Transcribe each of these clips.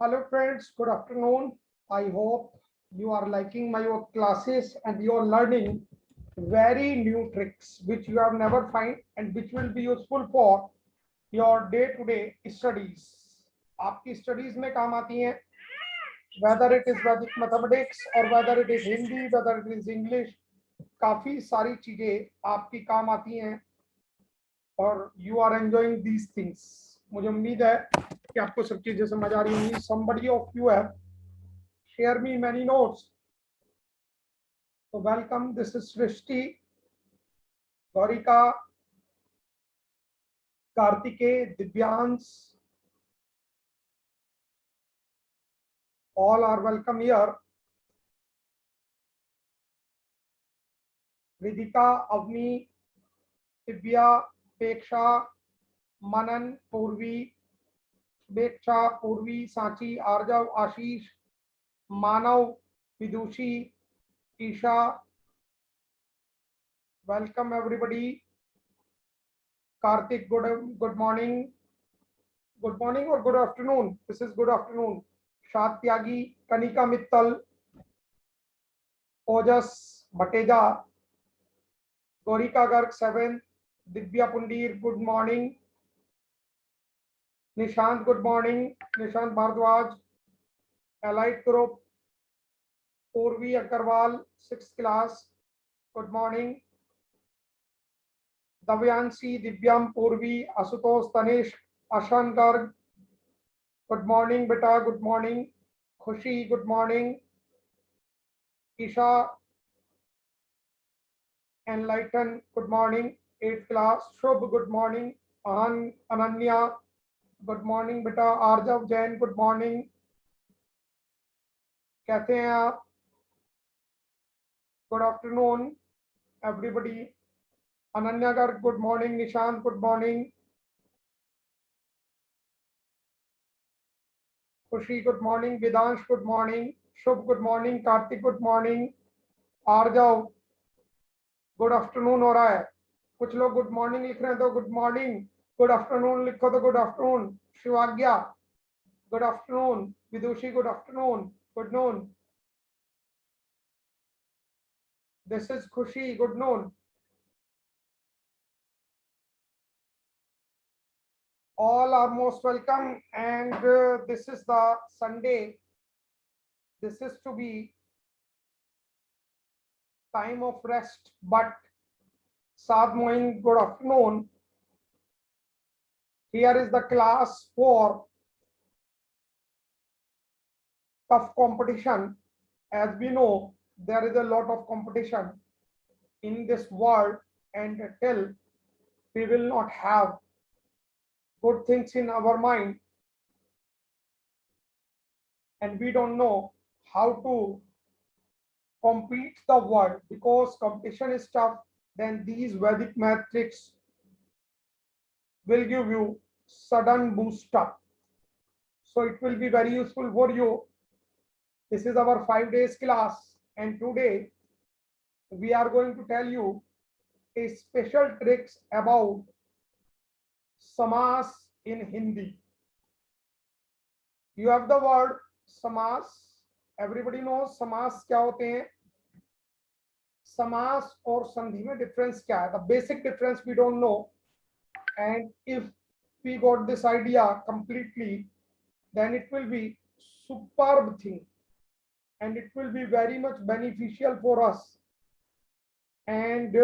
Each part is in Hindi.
Hello friends, good afternoon. I hope you are liking my classes and you are learning very new tricks which you have never find and which will be useful for your day-to-day studies. आपकी स्टडीज में काम आती हैं, whether it is Vedic mathematics or whether it is Hindi, whether it is English, काफी सारी चीजें आपकी काम आती हैं और you are enjoying these things. मुझे उम्मीद है कि आपको सब चीजें समझ आ रही होंगी. Somebody of you have share me many notes. So welcome. This is Srishti, Gaurika, Kartike, Divyans. All are welcome here. Vidika, Avni, Divya, Peksha, Manan, Purvi, Beksha, Purvi, Sachi, Arjav, Ashish, Manav, Vidushi, Isha. Welcome everybody. Kartik, good morning. Good morning or good afternoon. This is good afternoon. Shad Tyagi, Kanika Mittal, Ojas Bhateja, Gorika Garg 7, Divya Pundir, good morning. Nishant, good morning. Nishant Bhardwaj, Allied Group, Purvi Agarwal, 6th class, good morning. Davyanshi, Divyam, Purvi, Asutosh, Tanish, Ashan Garg, good morning, beta, good morning. Khushi, good morning. Isha, Enlighten, good morning. 8th class, Shubh, good morning. Ananya, good morning beta. Arjav Jain, good morning. कहते हैं आप? Good afternoon everybody. Ananya Garg, good morning. Nishant, good morning. Khushi, good morning. Vidansh, good morning. Shubh, good morning. Kartik, good morning. Arjav, good afternoon हो रहा है. कुछ लोग गुड मॉर्निंग लिख रहे हैं तो गुड मॉर्निंग, गुड आफ्टरनून लिखो तो good afternoon. Shivagya, good afternoon. Vidushi, good afternoon. Good noon. This is Khushi, good noon. All are most welcome, and this is the Sunday. This is to be time of rest, but Saad Moin, good afternoon. Here is the class for tough competition. As we know, there is a lot of competition in this world, and till we will not have good things in our mind and we don't know how to compete the world because competition is tough, then these Vedic mathematics will give you sudden boost up. So it will be very useful for you. This is our 5 days class, and today we are going to tell you a special tricks about samas in Hindi. You have the word samas. Everybody knows samas क्या होते हैं. समास और संधि में डिफरेंस क्या है? The basic difference we don't know, and if we got this idea completely, then it will be superb thing and it will be very much beneficial for us. And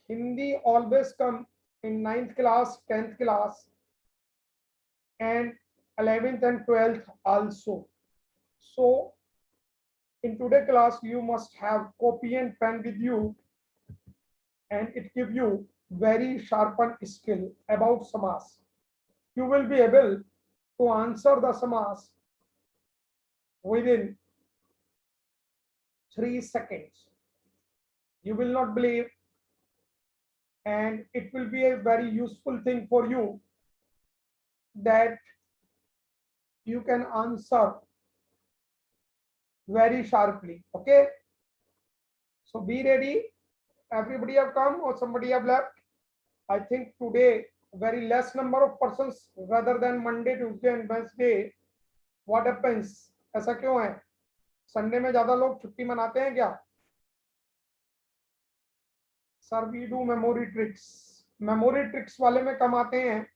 Hindi always come in 9th class, 10th class, and 11th and 12th also. So in today class you must have copy and pen with you, and it give you very sharpened skill about samas. You will be able to answer the samas within 3 seconds. You will not believe, and it will be a very useful thing for you that you can answer very sharply. Okay, so be ready. Everybody have come or somebody have left? I think today very less number of persons rather than Monday, Tuesday and Wednesday. What happens, ऐसा क्यों है? संडे में ज्यादा लोग छुट्टी मनाते हैं क्या? Sir we do memory tricks, memory tricks वाले में कम आते हैं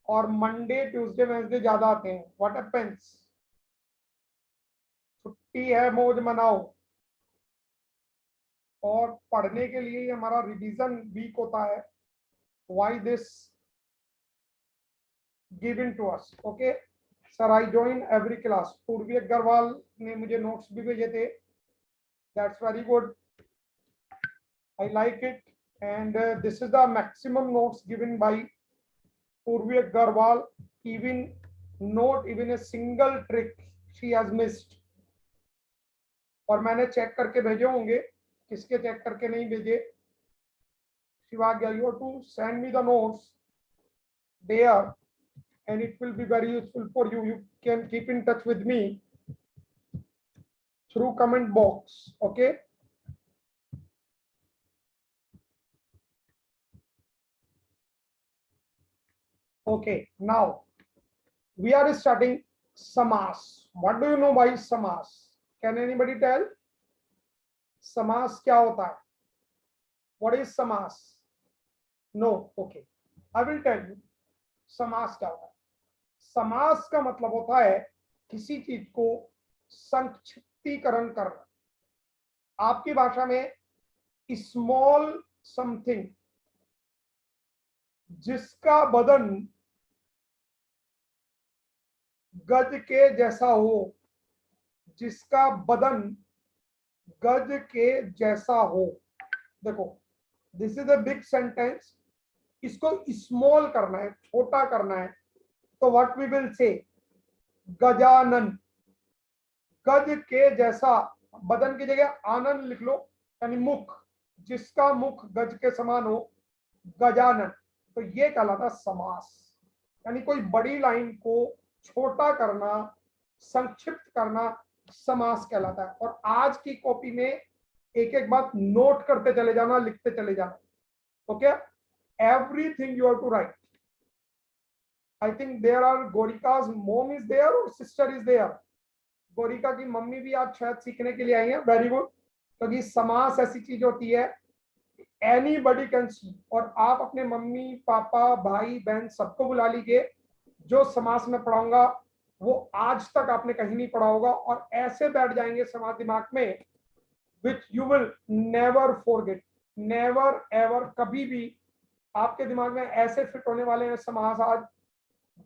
और मंडे ट्यूसडे वेंसडे ज्यादा आते हैं। What happens? छुट्टी है, मौज मनाओ। और पढ़ने के लिए हमारा रिवीजन वीक होता है। Why this given to us? Okay sir, I join every class. Purvi Agarwal ने मुझे नोट्स भी भेजे थे, that's very good, I like it. And this is the maximum notes given by Purvi Agarwal. Even not even a single trick she has missed. और मैंने चेक करके भेजे होंगे, किसके चेक करके नहीं भेजे? शिवाग्या, you have to send me the notes there and it will be very useful for you. You can keep in touch with me through comment box. Okay. Okay, now we are starting Samas. What do you know by Samas? Can anybody tell? Samas क्या होता है? What is Samas? No, okay. I will tell you. Samas क्या होता है? समास का मतलब होता है किसी चीज को संक्षिप्तीकरण करना। आपकी भाषा में स्मॉल समथिंग, जिसका बदन गज के जैसा हो, जिसका बदन गज के जैसा हो। देखो, this is a big sentence, इसको स्मॉल करना है, छोटा करना है, तो what we will say? Gajanan, गज के जैसा, बदन की जगह आनंद लिख लो, यानी मुख, जिसका मुख गज के समान हो, गजानन। तो ये कहलाता समास, यानी कोई बड़ी लाइन को छोटा करना, संक्षिप्त करना, समास कहलाता है। और आज की कॉपी में एक एक बात नोट करते चले जाना, लिखते चले जाना। Okay, everything you have to write. I think there are Gorika's mom is there और सिस्टर इज देयर। गोरिका की मम्मी भी आप शायद सीखने के लिए आई हैं, वेरी गुड। क्योंकि समास ऐसी चीज होती है एनीबडी कैन सी, और आप अपने मम्मी पापा भाई बहन सबको बुला लीजिए। जो समास में पढ़ाऊंगा वो आज तक आपने कहीं नहीं पढ़ा होगा, और ऐसे बैठ जाएंगे समास दिमाग में which you will never forget, never ever, कभी भी आपके दिमाग में ऐसे फिट होने वाले हैं समास आज,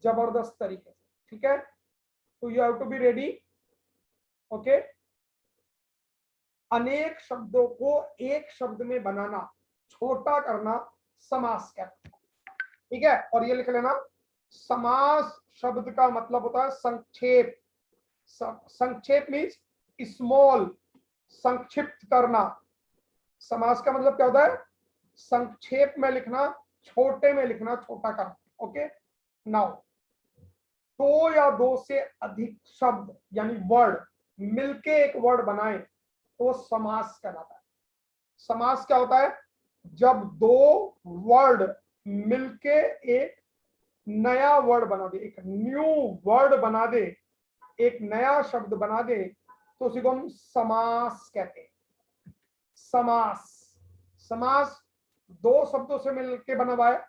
जबरदस्त तरीके से। ठीक है, तो you have to be ready. Okay, अनेक शब्दों को एक शब्द में बनाना, छोटा करना, समास कहते हैं। ठीक है, और ये लिख लेना, समास शब्द का मतलब होता है संक्षेप। संक्षेप मीन्स स्मॉल, संक्षिप्त करना। समास का मतलब क्या होता है? संक्षेप में लिखना, छोटे में लिखना, छोटा करना। ओके, नाउ दो या दो से अधिक शब्द यानी वर्ड मिलके एक वर्ड बनाए तो समास कहलाता है। समास क्या होता है? जब दो वर्ड मिलके एक नया वर्ड बना दे, एक न्यू वर्ड बना दे, एक नया शब्द बना दे, तो उसी को हम समास कहते हैं। समास, समास दो शब्दों से मिलके बना हुआ है।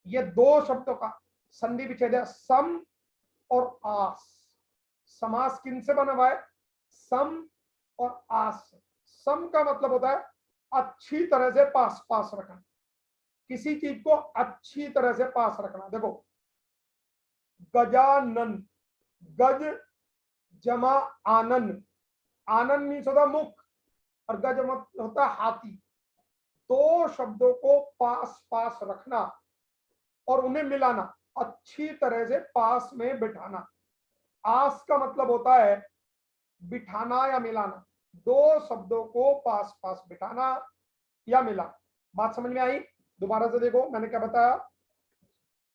ये दो शब्दों का संधि विच्छेद है, सम और आस। समास किन से बना हुआ है? सम और आस से। सम का मतलब होता है अच्छी तरह से पास पास रखना, किसी चीज को अच्छी तरह से पास रखना। देखो, गजानन, गज जमा आनंद, आनंद मीन्स होता मुख और गज होता हाथी। दो शब्दों को पास पास रखना और उन्हें मिलाना, अच्छी तरह से पास में बिठाना। आस का मतलब होता है बिठाना या मिलाना, दो शब्दों को पास पास बिठाना या मिलाना। बात समझ में आई? दोबारा से देखो, मैंने क्या बताया?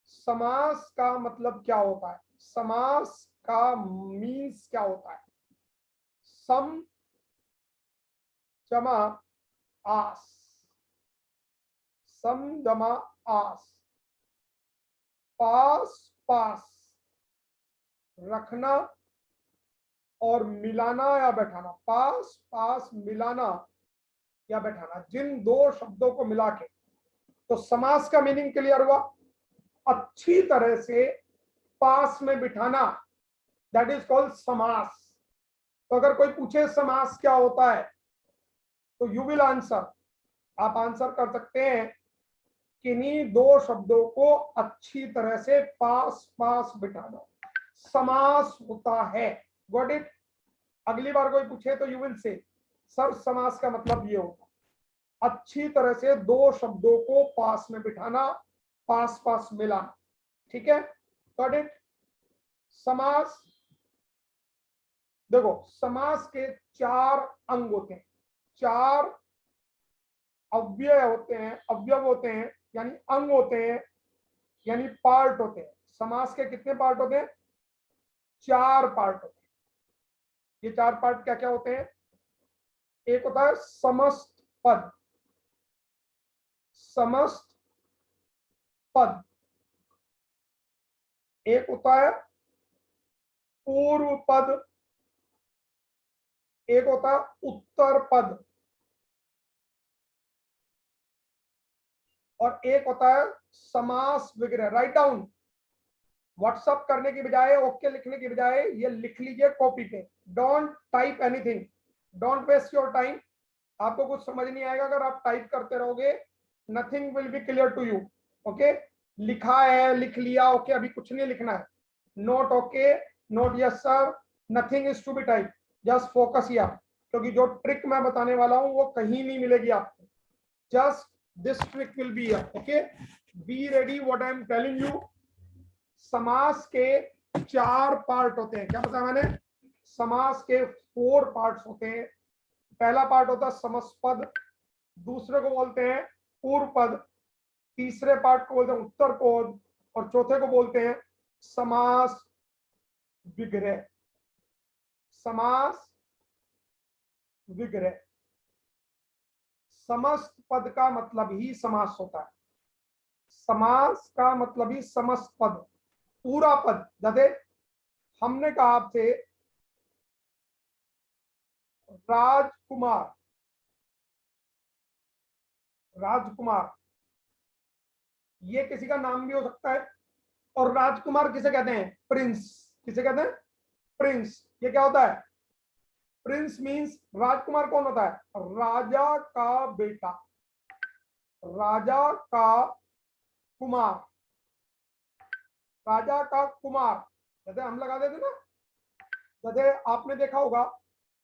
समास का मतलब क्या होता है? समास का मीन्स क्या होता है? सम जमा आस, सम जमा आस, पास पास रखना और मिलाना या बैठाना, पास पास मिलाना या बैठाना, जिन दो शब्दों को मिला के। तो समास का मीनिंग क्लियर हुआ, अच्छी तरह से पास में बिठाना, दैट इज कॉल्ड समास। तो अगर कोई पूछे समास क्या होता है, तो यू विल आंसर, आप आंसर कर सकते हैं, किन्हीं दो शब्दों को अच्छी तरह से पास पास बिठाना समास होता है। Got it. अगली बार कोई पूछे तो यू विल से, सर समास का मतलब ये होता, अच्छी तरह से दो शब्दों को पास में बिठाना, पास पास मिलाना। ठीक है, गॉट इट। समास, देखो समास के चार अंग होते हैं, चार अव्यय होते हैं, अवयव होते हैं, यानी अंग होते हैं, यानी पार्ट होते हैं। समास के कितने पार्ट होते हैं? चार पार्ट होते हैं। ये चार पार्ट क्या क्या होते हैं? एक होता है समस्त पद, समस्त पद। एक होता है पूर्व पद, एक होता है उत्तर पद, और एक होता है समास विग्रह। राइट डाउन, व्हाट्सअप करने की बजाय, ओके लिखने की बजाय ये लिख लीजिए कॉपी पे। Don't type anything, don't waste your time. आपको कुछ समझ नहीं आएगा अगर आप टाइप करते रहोगे, nothing will be clear to you. Okay, लिखा है, लिख लिया, ओके, अभी कुछ नहीं लिखना है। Note okay, note yes sir, nothing is to be type, just focus here, क्योंकि जो ट्रिक मैं बताने वाला हूं वो कहीं नहीं मिलेगी आपको। Just this trick will be here. Okay, be ready what I am telling you. समास के चार पार्ट होते हैं, क्या बताया मैंने? समास के 4 पार्ट्स होते हैं। पहला पार्ट होता है समस्त, दूसरे को बोलते हैं पूर्व पद, तीसरे पार्ट को बोलते हैं उत्तर पद, और चौथे को बोलते हैं समास विग्रह। समास विग्रह, समस्त पद का मतलब ही समास होता है, समास का मतलब ही समस्त पद, पूरा पद। जैसे हमने कहा आपसे राजकुमार, राजकुमार ये किसी का नाम भी हो सकता है, और राजकुमार किसे कहते हैं? प्रिंस। किसे कहते हैं? प्रिंस। ये क्या होता है? प्रिंस मींस, राजकुमार कौन होता है? राजा का बेटा, राजा का कुमार, राजा का कुमार। जैसे हम लगा देते ना, जैसे आपने देखा होगा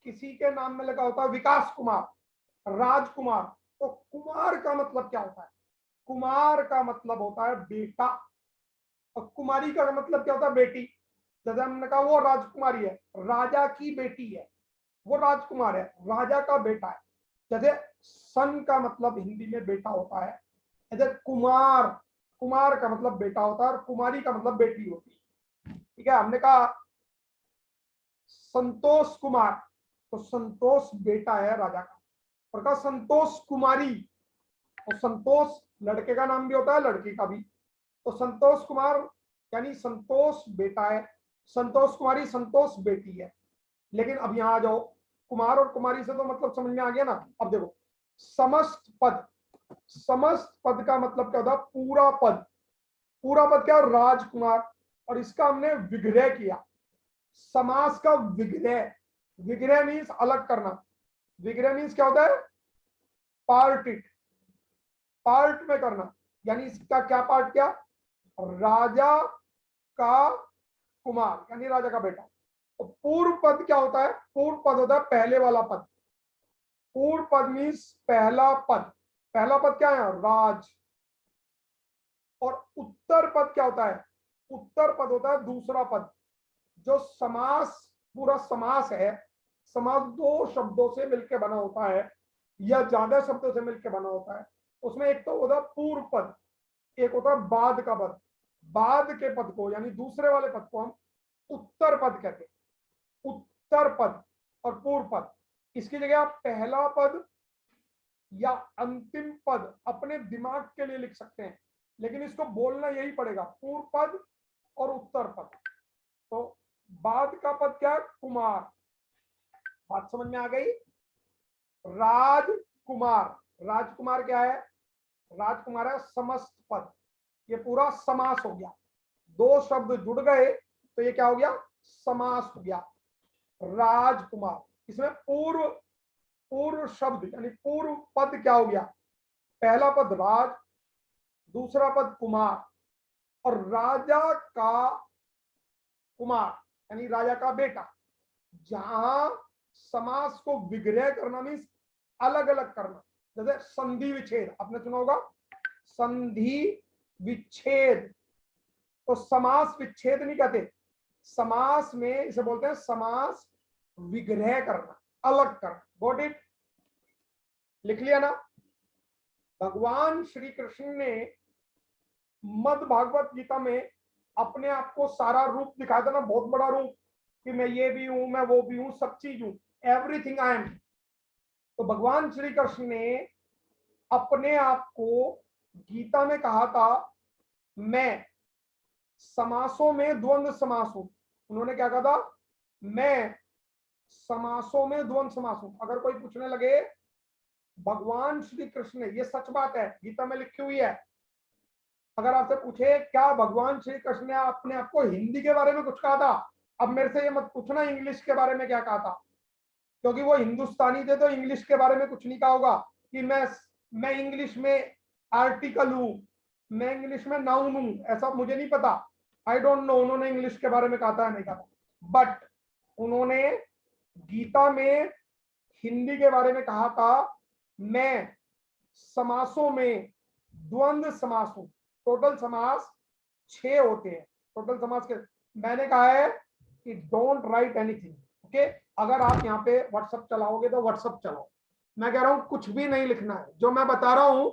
किसी के नाम में लगा होता है विकास कुमार, राजकुमार। तो कुमार का मतलब क्या होता है? कुमार का मतलब होता है बेटा, और कुमारी का मतलब क्या होता है? बेटी। जैसे हमने कहा वो राजकुमारी है, राजा की बेटी है, वो राजकुमार है, राजा का बेटा है। जैसे सन का मतलब हिंदी में बेटा होता है, जैसे कुमार, कुमार का मतलब बेटा होता है, और कुमारी का मतलब बेटी होती है। ठीक है, हमने कहा संतोष कुमार, तो संतोष बेटा है राजा का। और कहा संतोष कुमारी, तो संतोष लड़के का नाम भी होता है, लड़की का भी। तो संतोष कुमार यानी संतोष बेटा है, संतोष कुमारी संतोष बेटी है। लेकिन अब यहां आ जाओ, कुमार और कुमारी से तो मतलब समझ में आ गया ना। अब देखो समस्त पद, समस्त पद का मतलब क्या होता है? पूरा पद। पूरा पद क्या? राजकुमार। और इसका हमने विग्रह किया, समास का विग्रह। विग्रह मीन्स अलग करना, विग्रह मीन्स क्या होता है? पार्ट इट, पार्ट में करना। यानी इसका क्या पार्ट किया? राजा का कुमार यानी राजा का बेटा। तो पूर्व पद क्या होता है? पूर्व पद होता है पहले वाला पद, पूर्व पद मीन्स पहला पद। पहला पद क्या है? राज। और उत्तर पद क्या होता है? उत्तर पद होता है दूसरा पद। जो समास, पूरा समास है, समास दो शब्दों से मिलकर बना होता है या ज्यादा शब्दों से मिलकर बना होता है। उसमें एक तो होता है पूर्व पद, एक होता है बाद का पद। बाद के पद को यानी दूसरे वाले पद को हम उत्तर पद कहते हैं। उत्तर पद और पूर्व पद, इसकी जगह आप पहला पद या अंतिम पद अपने दिमाग के लिए लिख सकते हैं, लेकिन इसको बोलना यही पड़ेगा, पूर्व पद और उत्तर पद। तो बाद का पद क्या है? कुमार। बात समझ में आ गई? राजकुमार, राजकुमार क्या है? राजकुमार है समस्त पद, ये पूरा समास हो गया। दो शब्द जुड़ गए तो ये क्या हो गया? समास हो गया। राजकुमार, इसमें पूर्व पूर्व शब्द यानी पूर्व पद क्या हो गया? पहला पद राज, दूसरा पद कुमार, और राजा का कुमार यानी राजा का बेटा। जहां समास को विग्रह करना मीन्स अलग अलग करना, जैसे संधि विच्छेद आपने सुना होगा, संधि विच्छेद। तो समास विच्छेद नहीं कहते, समास में इसे बोलते हैं समास विग्रह करना, अलग करना। Got it? लिख लिया ना? भगवान श्री कृष्ण ने मद भागवत गीता में अपने आप को सारा रूप दिखाया था ना, बहुत बड़ा रूप, कि मैं ये भी हूं, मैं वो भी हूं, सब चीज हूं, एवरीथिंग आई एम। तो भगवान श्री कृष्ण ने अपने आप को गीता में कहा था, मैं समासों में द्वंद्व समास हूं। उन्होंने क्या कहा था? मैं समासों में द्वंद्व समास हूं। अगर कोई पूछने लगे भगवान श्री कृष्ण ने, ये सच बात है, गीता में लिखी हुई है, अगर आपसे पूछे क्या भगवान श्री कृष्ण ने अपने आप को हिंदी के बारे में कुछ कहा था, अब मेरे से ये मत पूछना इंग्लिश के बारे में क्या कहा था, क्योंकि वो हिंदुस्तानी थे तो इंग्लिश के बारे में कुछ नहीं कहा होगा कि मैं इंग्लिश में आर्टिकल हूं, मैं इंग्लिश में नाउन हूं, ऐसा मुझे नहीं पता। आई डोंट नो उन्होंने इंग्लिश के बारे में कहा था या नहीं कहा था, बट उन्होंने गीता में हिंदी के बारे में कहा था, मैं समासों में द्वंद्व समास हूं। टोटल समास 6 होते हैं। टोटल समास के मैंने कहा है कि डोंट राइट एनीथिंग, ओके? अगर आप यहाँ पे व्हाट्सएप चलाओगे तो व्हाट्सएप चलाओ, मैं कह रहा हूं कुछ भी नहीं लिखना है, जो मैं बता रहा हूं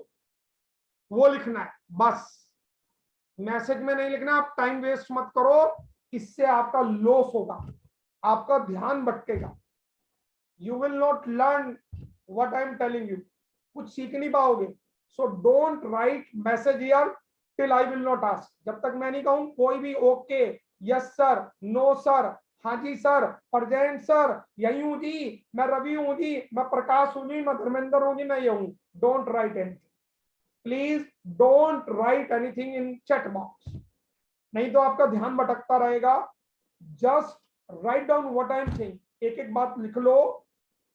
वो लिखना है बस। मैसेज में नहीं लिखना, आप टाइम वेस्ट मत करो, इससे आपका लॉस होगा, आपका ध्यान भटकेगा। You will not learn what I am telling you, कुछ सीख नहीं पाओगे। So don't write message here till I will not ask. जब तक मैं नहीं कहूं कोई भी okay, yes sir, no sir, हाँ जी सर, प्रेजेंट सर, यही हूं जी, मैं रवि हूं जी, मैं प्रकाश हूं जी, मैं धर्मेंद्र हूं जी, मैं ये हूं। Don't write anything, please don't write anything in chat box, नहीं तो आपका ध्यान भटकता रहेगा। Just write down what I am saying, एक एक बात लिख लो।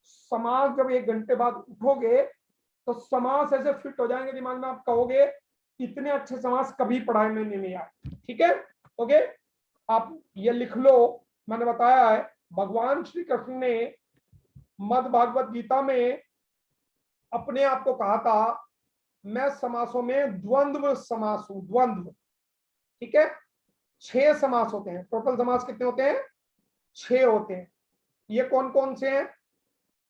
समास जब 1 घंटे बाद उठोगे तो समास ऐसे फिट हो जाएंगे दिमाग में, आप कहोगे इतने अच्छे समास कभी पढ़ाए में नहीं आए। ठीक है? ओके, आप ये लिख लो। मैंने बताया है भगवान श्री कृष्ण ने मद भागवत गीता में अपने आप को कहा था, मैं समासों में द्वंद्व समास हूं, द्वंद्व। ठीक है? 6 समास होते हैं। टोटल समास कितने होते हैं? 6 होते हैं। ये कौन कौन से हैं?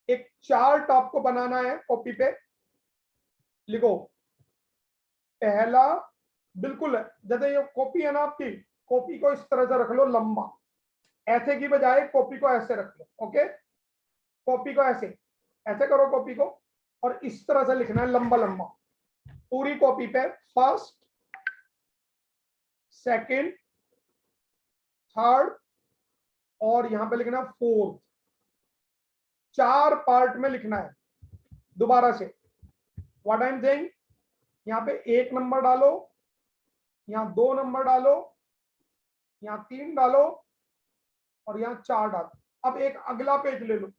एक चार्ट आपको बनाना है, कॉपी पे लिखो। पहला, बिल्कुल जैसे ये कॉपी है ना आपकी, कॉपी को इस तरह से रख लो लंबा, ऐसे की बजाय कॉपी को ऐसे रख लो। ओके, कॉपी को ऐसे ऐसे करो कॉपी को, और इस तरह से लिखना है लंबा लंबा पूरी कॉपी पे। फर्स्ट, सेकंड, थर्ड, और यहां पे लिखना फोर्थ। 4 पार्ट में लिखना है। दोबारा से व्हाट आई एम सेइंग, यहाँ पे 1 नंबर डालो, यहाँ 2 नंबर डालो, यहाँ 3 डालो, और यहाँ 4 डालो। अब एक अगला पेज ले लो,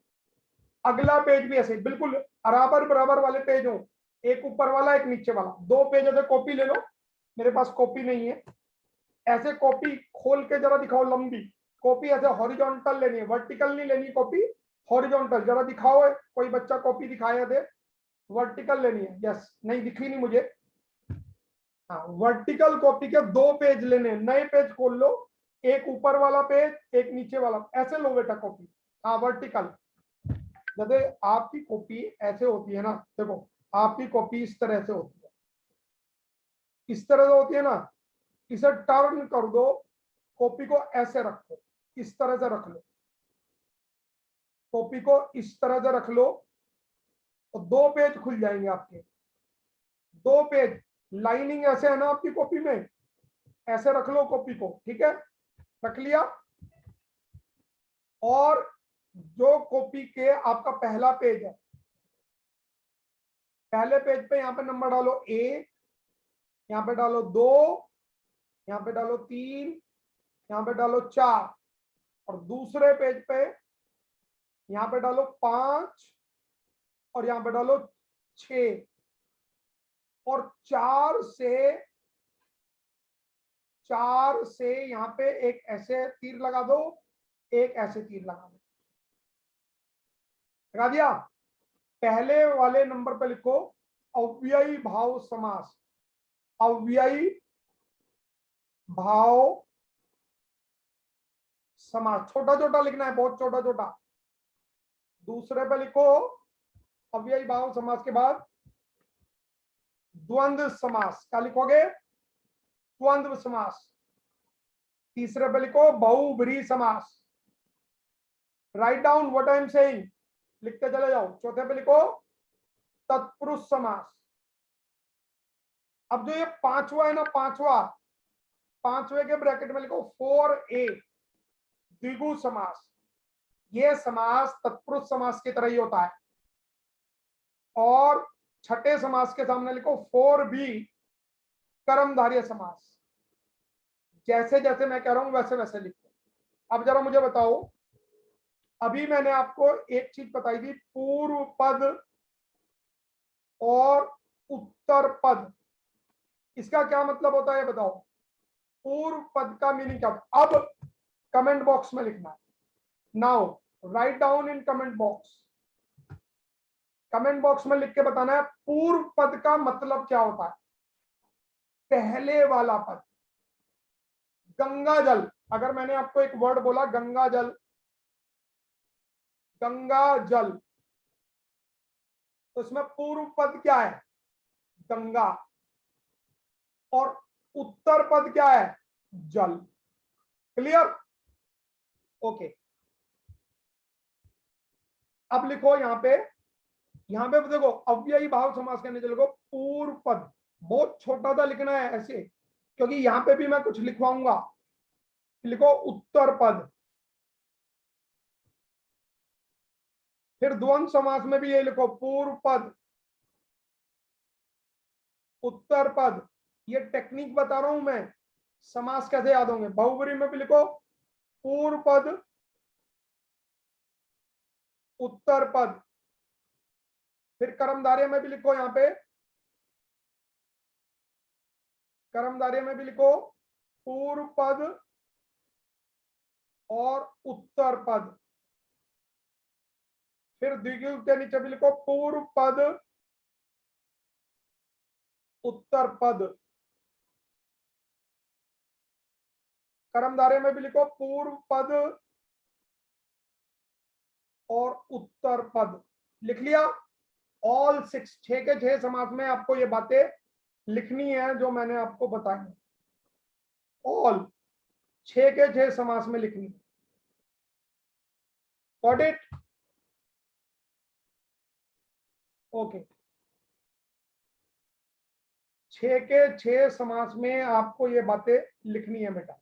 अगला पेज भी ऐसे बिल्कुल बराबर बराबर वाले पेज हो, एक ऊपर वाला एक नीचे वाला, 2 पेज ऐसे कॉपी ले लो। मेरे पास कॉपी नहीं है, ऐसे कॉपी खोल के जरा दिखाओ लंबी कॉपी, ऐसे हॉरिजॉन्टल लेनी है, वर्टिकल नहीं लेनी कॉपी, हॉरिजॉन्टल। जरा दिखाओ, कोई बच्चा कॉपी दिखाया दे, वर्टिकल लेनी है। यस, नहीं दिखी नहीं मुझे। हाँ, वर्टिकल कॉपी के 2 पेज लेने, नए पेज खोल लो, एक ऊपर वाला पेज, एक नीचे वाला, ऐसे लो बेटा कॉपी। हाँ, वर्टिकल। जैसे आपकी कॉपी ऐसे होती है ना, देखो आपकी कॉपी इस तरह से होती है, इस तरह से होती है ना, इसे टर्न कर दो, कॉपी को ऐसे रखो, इस तरह से रख लो, कॉपी को इस तरह से रख लो, तो 2 पेज खुल जाएंगे आपके। 2 पेज, लाइनिंग ऐसे है ना आपकी कॉपी में, ऐसे रख लो कॉपी को। ठीक है, रख लिया। और जो कॉपी के आपका पहला पेज है, पहले पेज पे यहाँ पे नंबर डालो 1, यहाँ पे डालो 2, यहाँ पे डालो 3, यहाँ पे डालो 4, और दूसरे पेज पे यहाँ पे डालो 5 और यहाँ पे डालो 6, और 4 से यहाँ पे एक ऐसे तीर लगा दो, एक ऐसे तीर लगा दो। लगा दिया? पहले वाले नंबर पे लिखो अव्ययी भाव समास। अव्ययी भाव समास, छोटा छोटा लिखना है, बहुत छोटा छोटा। दूसरे पे लिखो अव्ययी भाव समास के बाद द्वंद्व समास। क्या लिखोगे? द्वंद्व समास। तीसरे पे लिखो बहुब्रीहि समास। Write down what I am saying, लिखते चले जाओ। चौथे पे लिखो तत्पुरुष समास। अब जो ये पांचवा है ना, पांचवे के ब्रैकेट में लिखो 4a द्विगु समास। ये समास तत्पुरुष समास की तरह ही होता है। और छठे समास के सामने लिखो 4b कर्मधारय समास। जैसे जैसे मैं कह रहा हूं वैसे वैसे लिखो। अब जरा मुझे बताओ, अभी मैंने आपको एक चीज बताई थी, पूर्व पद और उत्तर पद, इसका क्या मतलब होता है बताओ? पूर्व पद का मीनिंग क्या? अब कमेंट बॉक्स में लिखना है। Now write down in comment box. Comment box में लिख के बताना है पूर्व पद का मतलब क्या होता है। पहले वाला पद, गंगा जल। अगर मैंने आपको एक वर्ड बोला गंगा जल, गंगा जल, तो इसमें पूर्व पद क्या है? गंगा। और उत्तर पद क्या है? जल। क्लियर? ओके। अब लिखो यहां पे देखो अव्ययी भाव समास के नीचे लिखो पूर्व पद। बहुत छोटा सा लिखना है ऐसे, क्योंकि यहां पे भी मैं कुछ लिखवाऊंगा। लिखो उत्तर पद। फिर द्वंद्व समास में भी ये लिखो पूर्व पद, उत्तर पद। ये टेक्निक बता रहा हूं मैं, समास कैसे याद होंगे। बहुब्रीहि में भी लिखो पूर्व पद, उत्तर पद। फिर कर्मधारय में भी लिखो, यहाँ पे कर्मधारय में भी लिखो पूर्व पद और उत्तर पद। फिर द्विगु के नीचे भी लिखो पूर्व पद, उत्तर पद। कर्मधारय में भी लिखो पूर्व पद और उत्तर पद। लिख लिया? ऑल 6 के 6 समास में आपको ये बातें लिखनी है जो मैंने आपको बताई। ऑल 6 के 6 समास में लिखनी है। Got it? ओके। 6 के 6 समास में आपको ये बातें लिखनी है बेटा।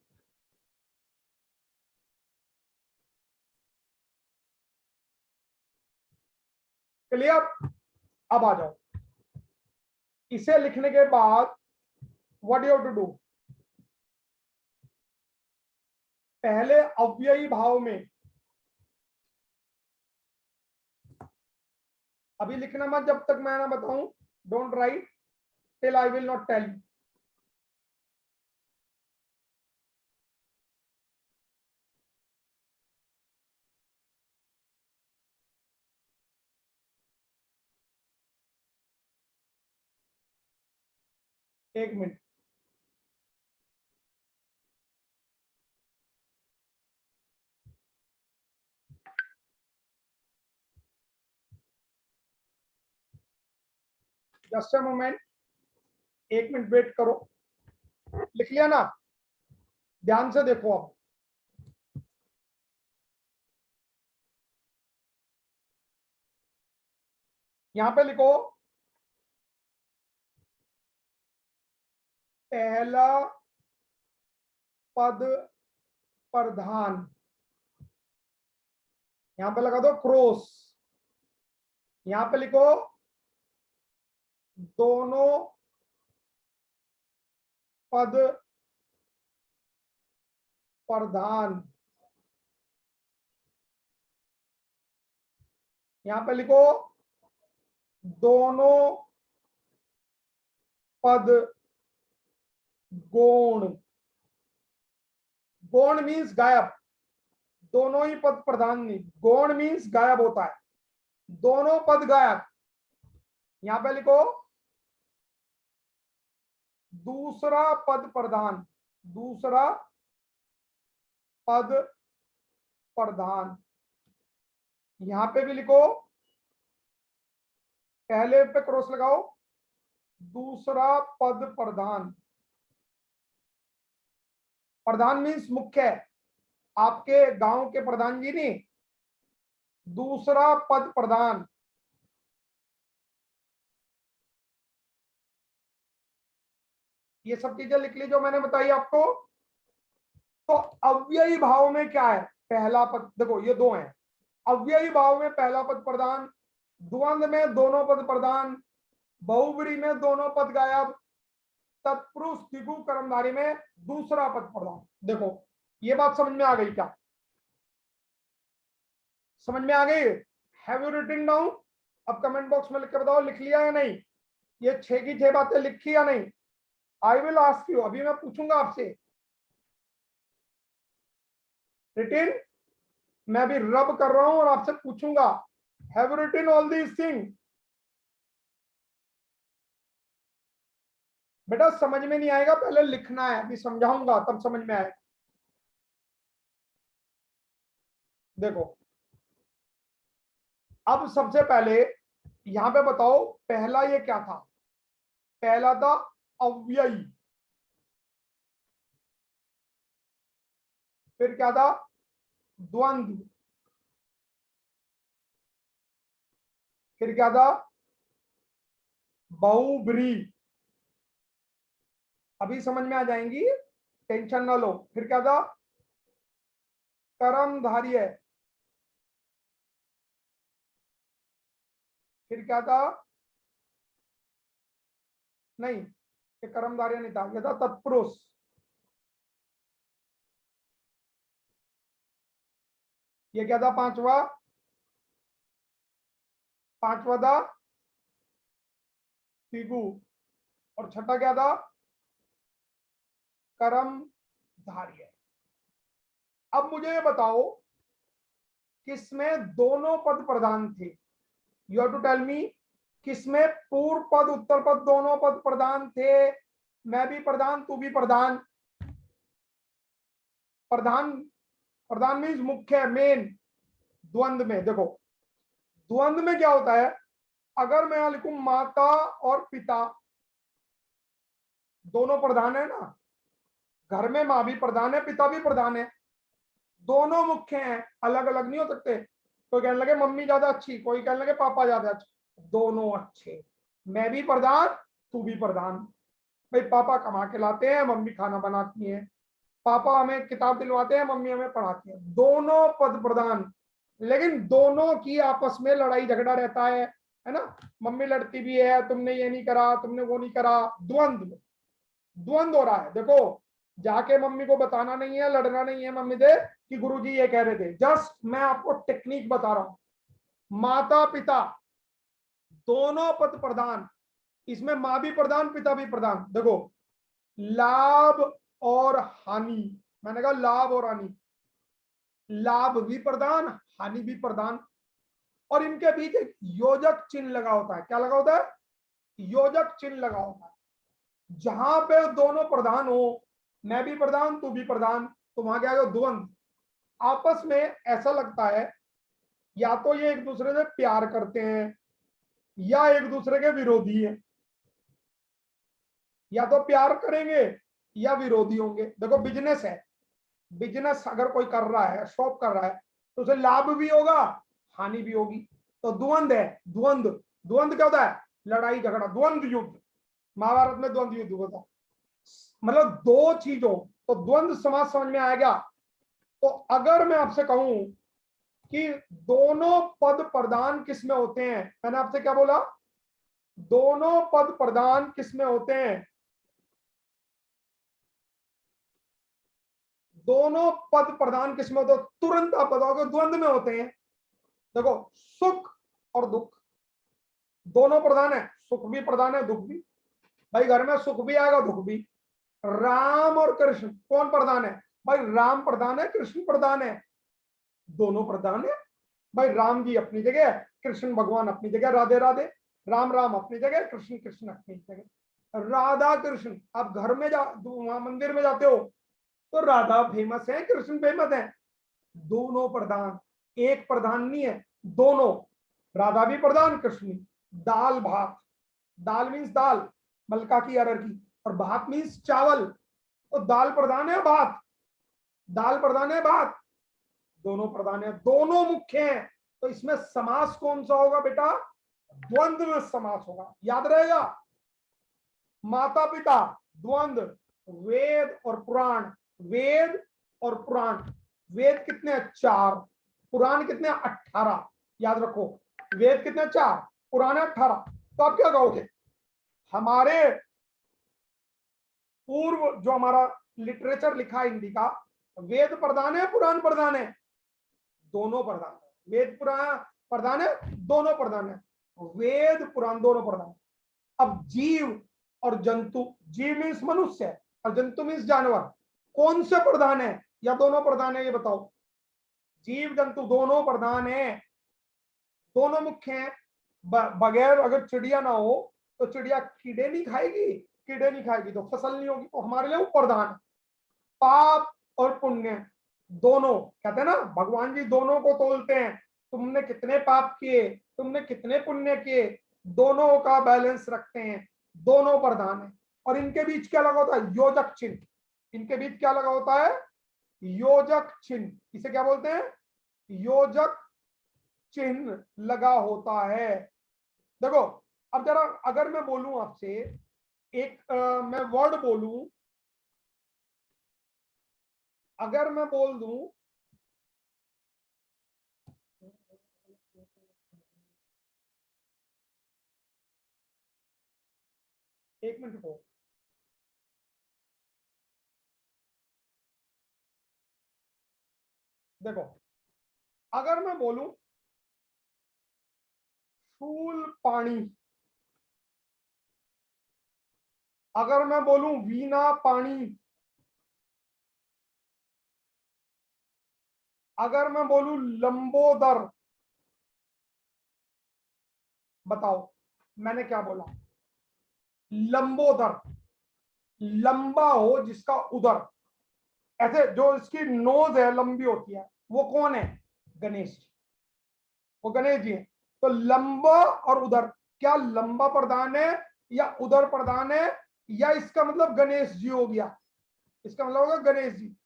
क्लियर? अब आ जाओ। इसे लिखने के बाद what you have to do, पहले अव्ययी भाव में, अभी लिखना मत जब तक मैं ना बताऊं। Don't write till I will not tell you. एक मिनट। जस्ट अ मोमेंट, एक मिनट वेट करो। लिख लिया ना? ध्यान से देखो। अब यहां पे लिखो पहला पद प्रधान, यहां पे लगा दो क्रॉस, यहां पे लिखो दोनों पद प्रधान, यहां पे लिखो दोनों पद गौण। गौण मीन्स गायब, दोनों ही पद प्रधान नहीं, गौण मीन्स गायब होता है, दोनों पद गायब। यहां पे लिखो दूसरा पद प्रधान, दूसरा पद प्रधान। यहां पे भी लिखो, पहले पे क्रॉस लगाओ, दूसरा पद प्रधान। प्रधान मीन्स मुख्य, आपके गांव के प्रधान जी नहीं, दूसरा पद प्रधान। ये सब चीजें लिख ली जो मैंने बताई आपको। तो अव्ययी भाव में क्या है, पहला पद, देखो ये दो हैं, अव्ययी भाव में पहला पद प्रधान, द्वंद में दोनों पद प्रधान, बहुब्री में दोनों पद गायब, तत्पुरुष द्विगु कर्मधारी में दूसरा पद प्रधान। देखो ये बात समझ में आ गई क्या, समझ में आ गई? Have you written down? अब कमेंट बॉक्स में लिख के बताओ लिख लिया या नहीं, ये 6 की 6 बातें लिखी या नहीं। आई विल आस्क यू, अभी मैं पूछूंगा आपसे, रिटन, मैं भी रब कर रहा हूं और आपसे पूछूंगा, have written all these thing? बेटा समझ में नहीं आएगा, पहले लिखना है, अभी समझाऊंगा तब समझ में आएगा। देखो अब सबसे पहले यहां पे बताओ, पहला ये क्या था, पहला था अव्ययी, फिर क्या था, द्वंद्व, फिर क्या था, बहुब्री, अभी समझ में आ जाएंगी, टेंशन ना लो। फिर क्या था, कर्मधारय, फिर क्या था, नहीं ये कर्मधारय नहीं था, ये था तत्पुरुष, ये क्या था, पांचवा, पांचवा था द्विगु, और छठा क्या था, कर्मधारय। अब मुझे ये बताओ किसमें दोनों पद प्रधान थे, you have to tell me, किसमें पूर्व पद उत्तर पद दोनों पद प्रधान थे, मैं भी प्रधान तू भी प्रधान। प्रधान, प्रधान मीन्स मुख्य, मेन। द्वंद में देखो, द्वंद में क्या होता है, अगर मैं यहां लिखूं माता और पिता, दोनों प्रधान है ना, घर में माँ भी प्रधान है पिता भी प्रधान है, दोनों मुख्य हैं, अलग अलग नहीं हो सकते। कोई कहने लगे मम्मी ज्यादा अच्छी, कोई कहने लगे पापा ज्यादा अच्छे, दोनों अच्छे, मैं भी प्रधान तू भी प्रधान। भाई पापा कमा के लाते हैं, मम्मी खाना बनाती है, पापा हमें किताब दिलवाते हैं, मम्मी हमें पढ़ाती है, दोनों पद प्रधान। लेकिन दोनों की आपस में लड़ाई झगड़ा रहता है ना, मम्मी लड़ती भी है, तुमने ये नहीं करा, तुमने वो नहीं करा, द्वंद्व, द्वंद्व हो रहा है। देखो जाके मम्मी को बताना नहीं है, लड़ना नहीं है मम्मी से कि गुरुजी ये कह रहे थे, जस्ट मैं आपको टेक्निक बता रहा हूं। माता पिता दोनों पद प्रधान, इसमें माँ भी प्रधान पिता भी प्रधान। देखो लाभ और हानि, मैंने कहा लाभ और हानि, लाभ भी प्रधान हानि भी प्रधान, और इनके बीच एक योजक चिन्ह लगा होता है। क्या लगा होता है, योजक चिन्ह लगा होता है। जहां पे दोनों प्रधान हो, मैं भी प्रधान तू भी प्रधान, तो वहां क्या है, द्वंद्व। आपस में ऐसा लगता है या तो ये एक दूसरे से प्यार करते हैं या एक दूसरे के विरोधी है, या तो प्यार करेंगे या विरोधी होंगे। देखो बिजनेस है, बिजनेस अगर कोई कर रहा है, शॉप कर रहा है, तो उसे लाभ भी होगा हानि भी होगी। तो द्वंद्व है, द्वंद्व, द्वंद्व क्या होता है, लड़ाई झगड़ा, द्वंद्व युद्ध, महाभारत में द्वंद्व युद्ध होता है, मतलब दो चीजों, तो द्वंद्व समास समझ में आएगा। तो अगर मैं आपसे कहूं कि दोनों पद प्रधान किस में होते हैं। मैंने आपसे क्या बोला, दोनों पद प्रधान किस में होते हैं, दोनों पद प्रधान किस में होते हैं, तुरंत आप बताओगे द्वंद में होते हैं। देखो सुख और दुख दोनों प्रधान है, सुख भी प्रधान है दुख भी। भाई घर में सुख भी आएगा दुख भी। राम और कृष्ण कौन प्रधान है, भाई राम प्रधान है कृष्ण प्रधान है, दोनों प्रधान है। भाई राम जी अपनी जगह, कृष्ण भगवान अपनी जगह, राधे राधे। राम राम अपनी जगह, कृष्ण कृष्ण अपनी जगह। राधा कृष्ण, आप घर में जा वहां मंदिर में जाते हो तो राधा फेमस है कृष्ण फेमस है, दोनों प्रधान, एक प्रधान नहीं है, दोनों। राधा भी प्रधान कृष्ण भी। दाल भात, दाल मीन्स दाल, मलका की अरहर की, और भात मीन्स चावल। तो दाल प्रधान है भात, दाल प्रधान है भात, दोनों प्रधान है, दोनों मुख्य हैं। तो इसमें समास कौन सा होगा बेटा, द्वंद्व समास होगा, याद रहेगा। माता पिता द्वंद्व, वेद और पुराण, वेद और पुराण। वेद कितने, 4, पुराण कितने, 18। याद रखो, वेद कितने, 4, पुराण 18। तो आप क्या कहोगे, हमारे पूर्व जो हमारा लिटरेचर लिखा है हिंदी का, वेद प्रधान है पुराण प्रधान है, दोनों प्रधान है। वेद पुराण प्रधान है, दोनों प्रधान है, वेद पुराण दोनों प्रधान है। अब जीव और जंतु, जीव मीन्स मनुष्य और जंतु मीन्स जानवर, कौन से प्रधान है या दोनों प्रधान है, ये बताओ। जीव जंतु दोनों प्रधान है, दोनों मुख्य हैं। बगैर अगर चिड़िया ना हो तो चिड़िया कीड़े नहीं खाएगी, कीड़े नहीं खाएगी तो फसल नहीं होगी, तो हमारे लिए वो प्रधान। पाप और पुण्य दोनों, कहते हैं ना भगवान जी दोनों को तोलते हैं, तुमने कितने पाप किए, तुमने कितने पुण्य किए, दोनों का बैलेंस रखते हैं, दोनों प्रधान है। और इनके बीच क्या लगा होता है, योजक चिन्ह। इनके बीच क्या लगा होता है, योजक चिन्ह। इसे क्या बोलते हैं, योजक चिन्ह लगा होता है। देखो अब जरा अगर मैं बोलूं आपसे, एक मैं वर्ड बोलूं, अगर मैं बोल दूं, एक मिनट को, देखो अगर मैं बोलूं फूल पानी, अगर मैं बोलूं वीणा पानी, अगर मैं बोलूं लंबोदर, बताओ मैंने क्या बोला, लंबोदर, लंबा हो जिसका उदर, ऐसे जो इसकी नोज है लंबी होती है, वो कौन है, गणेश जी, वो गणेश जी है। तो लंबा और उदर, क्या लंबा प्रधान है या उदर प्रधान है, या इसका मतलब गणेश जी हो गया, इसका मतलब होगा गणेश जी।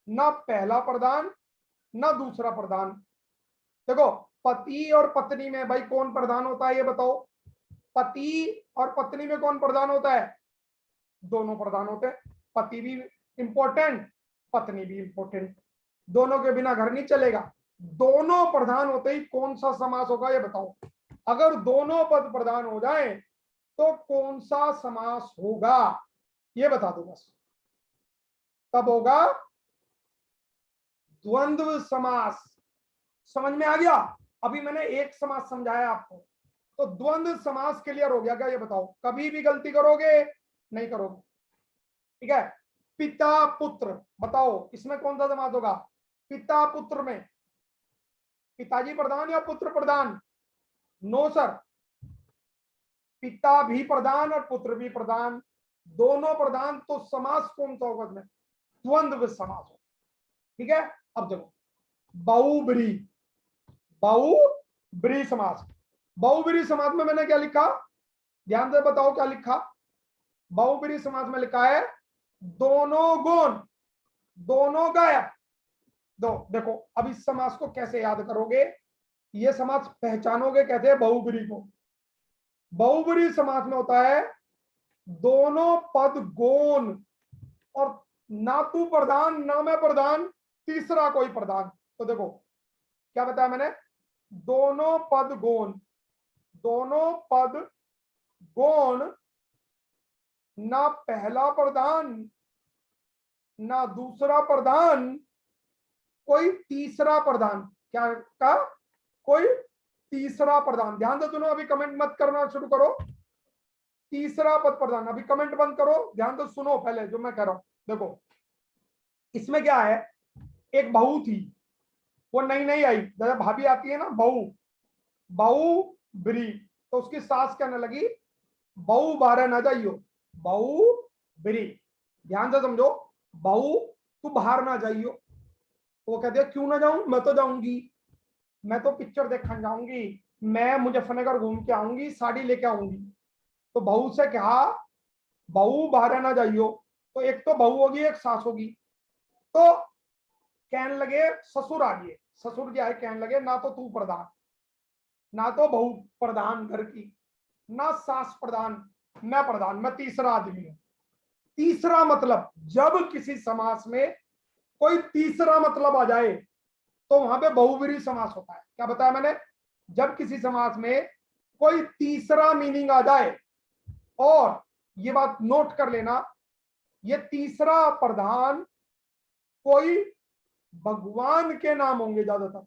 ना पहला प्रधान ना दूसरा प्रधान। देखो पति और पत्नी में भाई कौन प्रधान होता है, ये बताओ। पति और पत्नी में कौन प्रधान होता है, दोनों प्रधान होते हैं। पति भी इंपॉर्टेंट, पत्नी भी इंपॉर्टेंट, दोनों के बिना घर नहीं चलेगा। दोनों प्रधान होते ही कौन सा समास होगा, ये बताओ। अगर दोनों पद प्रधान हो जाए तो कौन सा समास होगा, ये बता दो बस। तब होगा द्वंद्व समास। समझ में आ गया, अभी मैंने एक समास समझाया आपको, तो द्वंद्व समास क्लियर हो गया क्या, ये बताओ। कभी भी गलती करोगे नहीं करोगे, ठीक है। पिता पुत्र, बताओ इसमें कौन सा समास होगा, पिता पुत्र में पिताजी प्रधान या पुत्र प्रधान, नो सर, पिता भी प्रधान और पुत्र भी प्रधान, दोनों प्रधान। तो समास कौन सा होगा इसमें, द्वंद्व समास होगा, ठीक है। अब देखो बहुब्री, बहुब्री समास, बहुब्री समास में मैंने क्या लिखा, ध्यान से बताओ क्या लिखा। बहुब्री समास में लिखा है दोनों गुण, दोनों गायब। दो देखो अब इस समास को कैसे याद करोगे, ये समास पहचानोगे कैसे बहुब्री को। बहुब्री समास में होता है दोनों पद गौण, और ना तू प्रधान ना मैं प्रधान, तीसरा कोई प्रधान। तो देखो क्या बताया मैंने? दोनों पद गौण, दोनों पद गौण, ना पहला प्रधान ना दूसरा प्रधान, कोई तीसरा प्रधान। क्या का? कोई तीसरा प्रधान। ध्यान से सुनो, अभी कमेंट मत करना शुरू करो। तीसरा पद प्रधान, अभी कमेंट बंद करो, ध्यान से सुनो पहले जो मैं कह रहा हूं। देखो इसमें क्या है, एक बहू थी, वो नई नई आई, जैसे भाभी आती है ना, बहू, बहू ब्री, तो उसकी सास कहने लगी बहू बाहर ना जाइयो, बहू ब्री। ध्यान से समझो, बहू तू बाहर ना जाइयो। तो वो कहती है क्यों ना जाऊं, मैं तो जाऊंगी, मैं तो पिक्चर देखने जाऊंगी, मैं मुजफ्फरनगर घूम के आऊंगी, साड़ी लेके आऊंगी। तो बहू से कहा बहू बाहर ना जाइयो, तो एक तो बहू होगी एक सास होगी। तो कहने लगे ससुर आ गए, ससुर क्या है, कहने लगे ना तो तू प्रधान, ना तो बहू प्रधान घर की, ना सास प्रधान, मैं प्रधान, मैं तीसरा आदमी हूं। तीसरा मतलब, जब किसी समास में कोई तीसरा मतलब आ जाए तो वहां पे बहुब्रीहि समास होता है। क्या बताया मैंने? जब किसी समास में कोई तीसरा मीनिंग आ जाए, और ये बात नोट कर लेना, ये तीसरा प्रधान कोई भगवान के नाम होंगे ज्यादातर।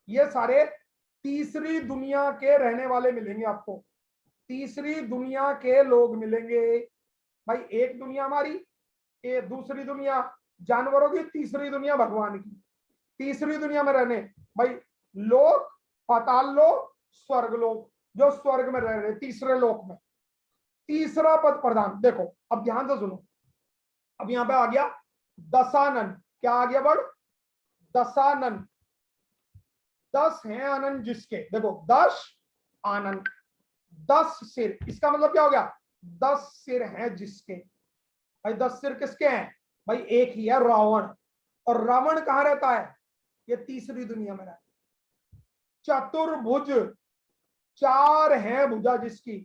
ये सारे तीसरी दुनिया के रहने वाले मिलेंगे आपको, तीसरी दुनिया के लोग मिलेंगे। भाई एक दुनिया हमारी, ये दूसरी दुनिया जानवरों की, तीसरी दुनिया भगवान की। तीसरी दुनिया में रहने भाई लोक, पाताल लोक, स्वर्ग लोक, जो स्वर्ग में रह रहे तीसरे लोक में। तीसरा पद प्रधान। देखो अब ध्यान से सुनो, अब यहां पे आ गया दशानन। क्या आ गया वर्ड? दशानन। 10 हैं आनंद जिसके, देखो 10 आनंद, 10 सिर, इसका मतलब क्या हो गया? 10 सिर हैं जिसके। भाई 10 सिर किसके हैं? भाई एक ही है, रावण। और रावण कहां रहता है? ये तीसरी दुनिया में रहता है। चतुर्भुज, 4 हैं भुजा जिसकी,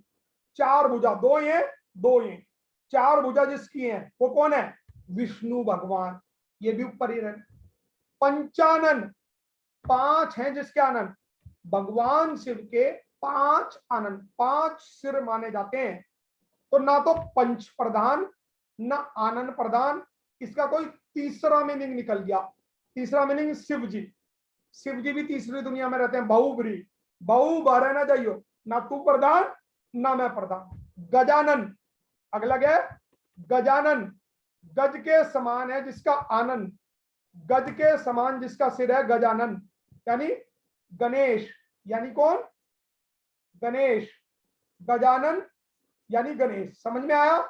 4 भुजा, 2 ये 2 ये, 4 भुजा जिसकी है वो कौन है? विष्णु भगवान। ये भी ऊपर ही रहे। पंचानन, 5 हैं जिसके आनंद, भगवान शिव के 5 आनंद, 5 सिर माने जाते हैं। तो ना तो पंच प्रधान ना आनंद प्रधान, इसका कोई तीसरा मीनिंग निकल गया। तीसरा मीनिंग शिव जी, शिव जी भी तीसरी दुनिया में रहते हैं। बहुब्री, बहु बारह ना जाइयो, ना तू प्रधान ना मैं प्रधान। गजानन, अगला क्या है? गजानन, गज के समान है जिसका आनंद, गज के समान जिसका सिर है, गजानन यानी गणेश। यानी कौन? गणेश। गजानन यानी गणेश। समझ में आया?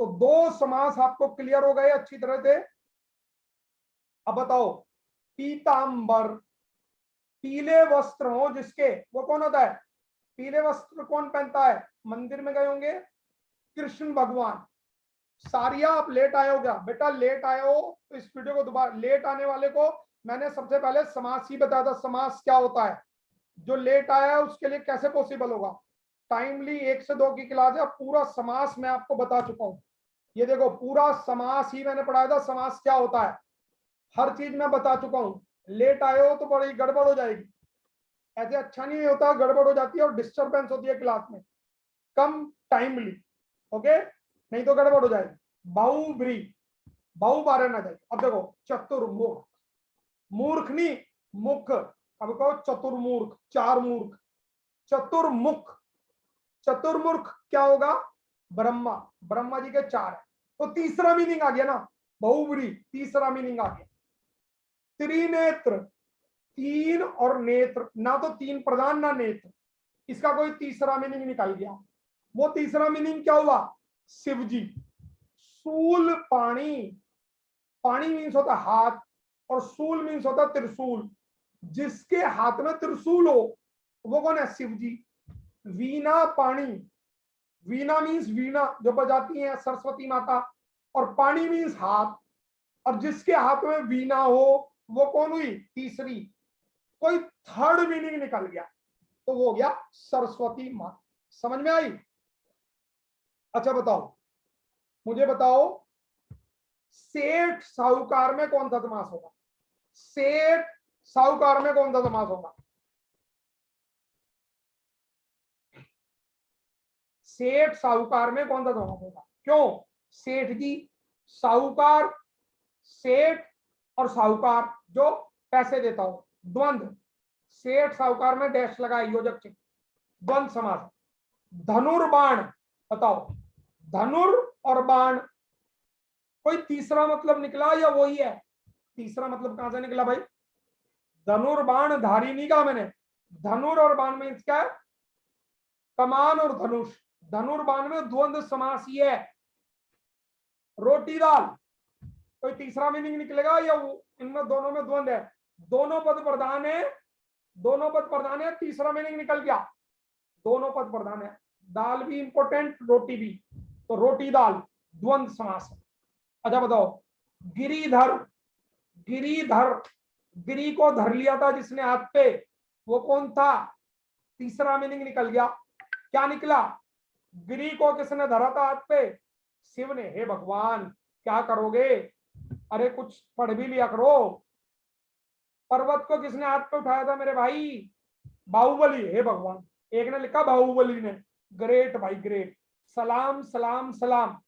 तो 2 समास आपको क्लियर हो गए अच्छी तरह से। अब बताओ, पीतांबर, पीले वस्त्र हो जिसके, वो कौन होता है? पीले वस्त्र कौन पहनता है? मंदिर में गए होंगे, कृष्ण भगवान। सारिया आप लेट आए हो क्या बेटा? लेट आए हो तो इस वीडियो को दोबारा, लेट आने वाले को मैंने सबसे पहले समास ही बताया था, समास क्या होता है। जो लेट आया है उसके लिए कैसे पॉसिबल होगा? टाइमली 1 से 2 की क्लास है, पूरा समास मैं आपको बता चुका हूं। ये देखो पूरा समास ही मैंने पढ़ाया था, समास क्या होता है, हर चीज मैं बता चुका हूं। लेट आए हो तो बड़ी गड़बड़ हो जाएगी, ऐसे अच्छा नहीं होता, गड़बड़ हो जाती है और डिस्टरबेंस होती है क्लास में। कम टाइमली, ओके, नहीं तो गड़बड़ हो जाएगी। बहुब्री, बहु बारह ना जाए। अब देखो चतुर्मुख, मूर्ख नहीं मुख, अब कहो चतुर्मूर्ख, 4 मूर्ख। चतुर्मुख, चतुर्मुख क्या होगा? ब्रह्मा, ब्रह्मा जी के 4 है। तो तीसरा मीनिंग आ गया ना, बहुब्री, तीसरा मीनिंग आ गया। त्रिनेत्र, 3 और नेत्र, ना तो 3 प्रधान ना नेत्र, इसका कोई तीसरा मीनिंग निकल गया। वो तीसरा मीनिंग क्या हुआ? शिव जी। शूल पाणी, पाणी मीन्स होता हाथ, और शूल मीन्स होता त्रिशूल। जिसके हाथ में त्रिशूल हो वो कौन है? शिव जी। वीणा पाणी, वीणा मीन्स वीणा जो बजाती है सरस्वती माता, और पाणी मीन्स हाथ, और जिसके हाथ में वीणा हो वो कौन हुई? तीसरी। कोई थर्ड मीनिंग निकल गया तो वो हो गया सरस्वती माता। समझ में आई? अच्छा बताओ, मुझे बताओ, सेठ साहूकार में कौन सा समास होगा? सेठ साहूकार में कौन सा समास होगा? सेठ साहूकार में कौन सा समास होगा? क्यों? सेठ जी, साहूकार, सेठ और साहूकार जो पैसे देता हो, द्वंद्व। सेठ साहूकार में डैश लगाए, योजक चिन्ह, द्वंद्व समास। धनुर्बाण, बताओ, धनुर और बाण, कोई तीसरा मतलब निकला या वही है? तीसरा मतलब कहां से निकला भाई? धनुर्बाण धारी नहीं कहा मैंने। धनुर और बाण में क्या है? कमान और धनुष। धनुर्बाण में द्वंद्व समास ही है। रोटी दाल, कोई तीसरा मीनिंग निकलेगा या इनमें दोनों में द्वंद्व है? दोनों पद प्रधान है, दोनों पद प्रधान है, तीसरा मीनिंग निकल गया। दोनों पद प्रधान है, दाल भी इंपॉर्टेंट, रोटी भी, तो रोटी दाल द्वंद्व समास है। अच्छा बताओ, गिरिधर, गिरिधर, गिरी को धर लिया था जिसने हाथ पे, वो कौन था? तीसरा मीनिंग निकल गया। क्या निकला? गिरी को किसने धरा था हाथ पे? शिव ने। हे भगवान, क्या करोगे? अरे कुछ पढ़ भी लिया करो। पर्वत को किसने हाथ पे उठाया था मेरे भाई? बाहुबली। हे भगवान, एक ने लिखा बाहुबली ने। ग्रेट भाई, ग्रेट, सलाम सलाम सलाम।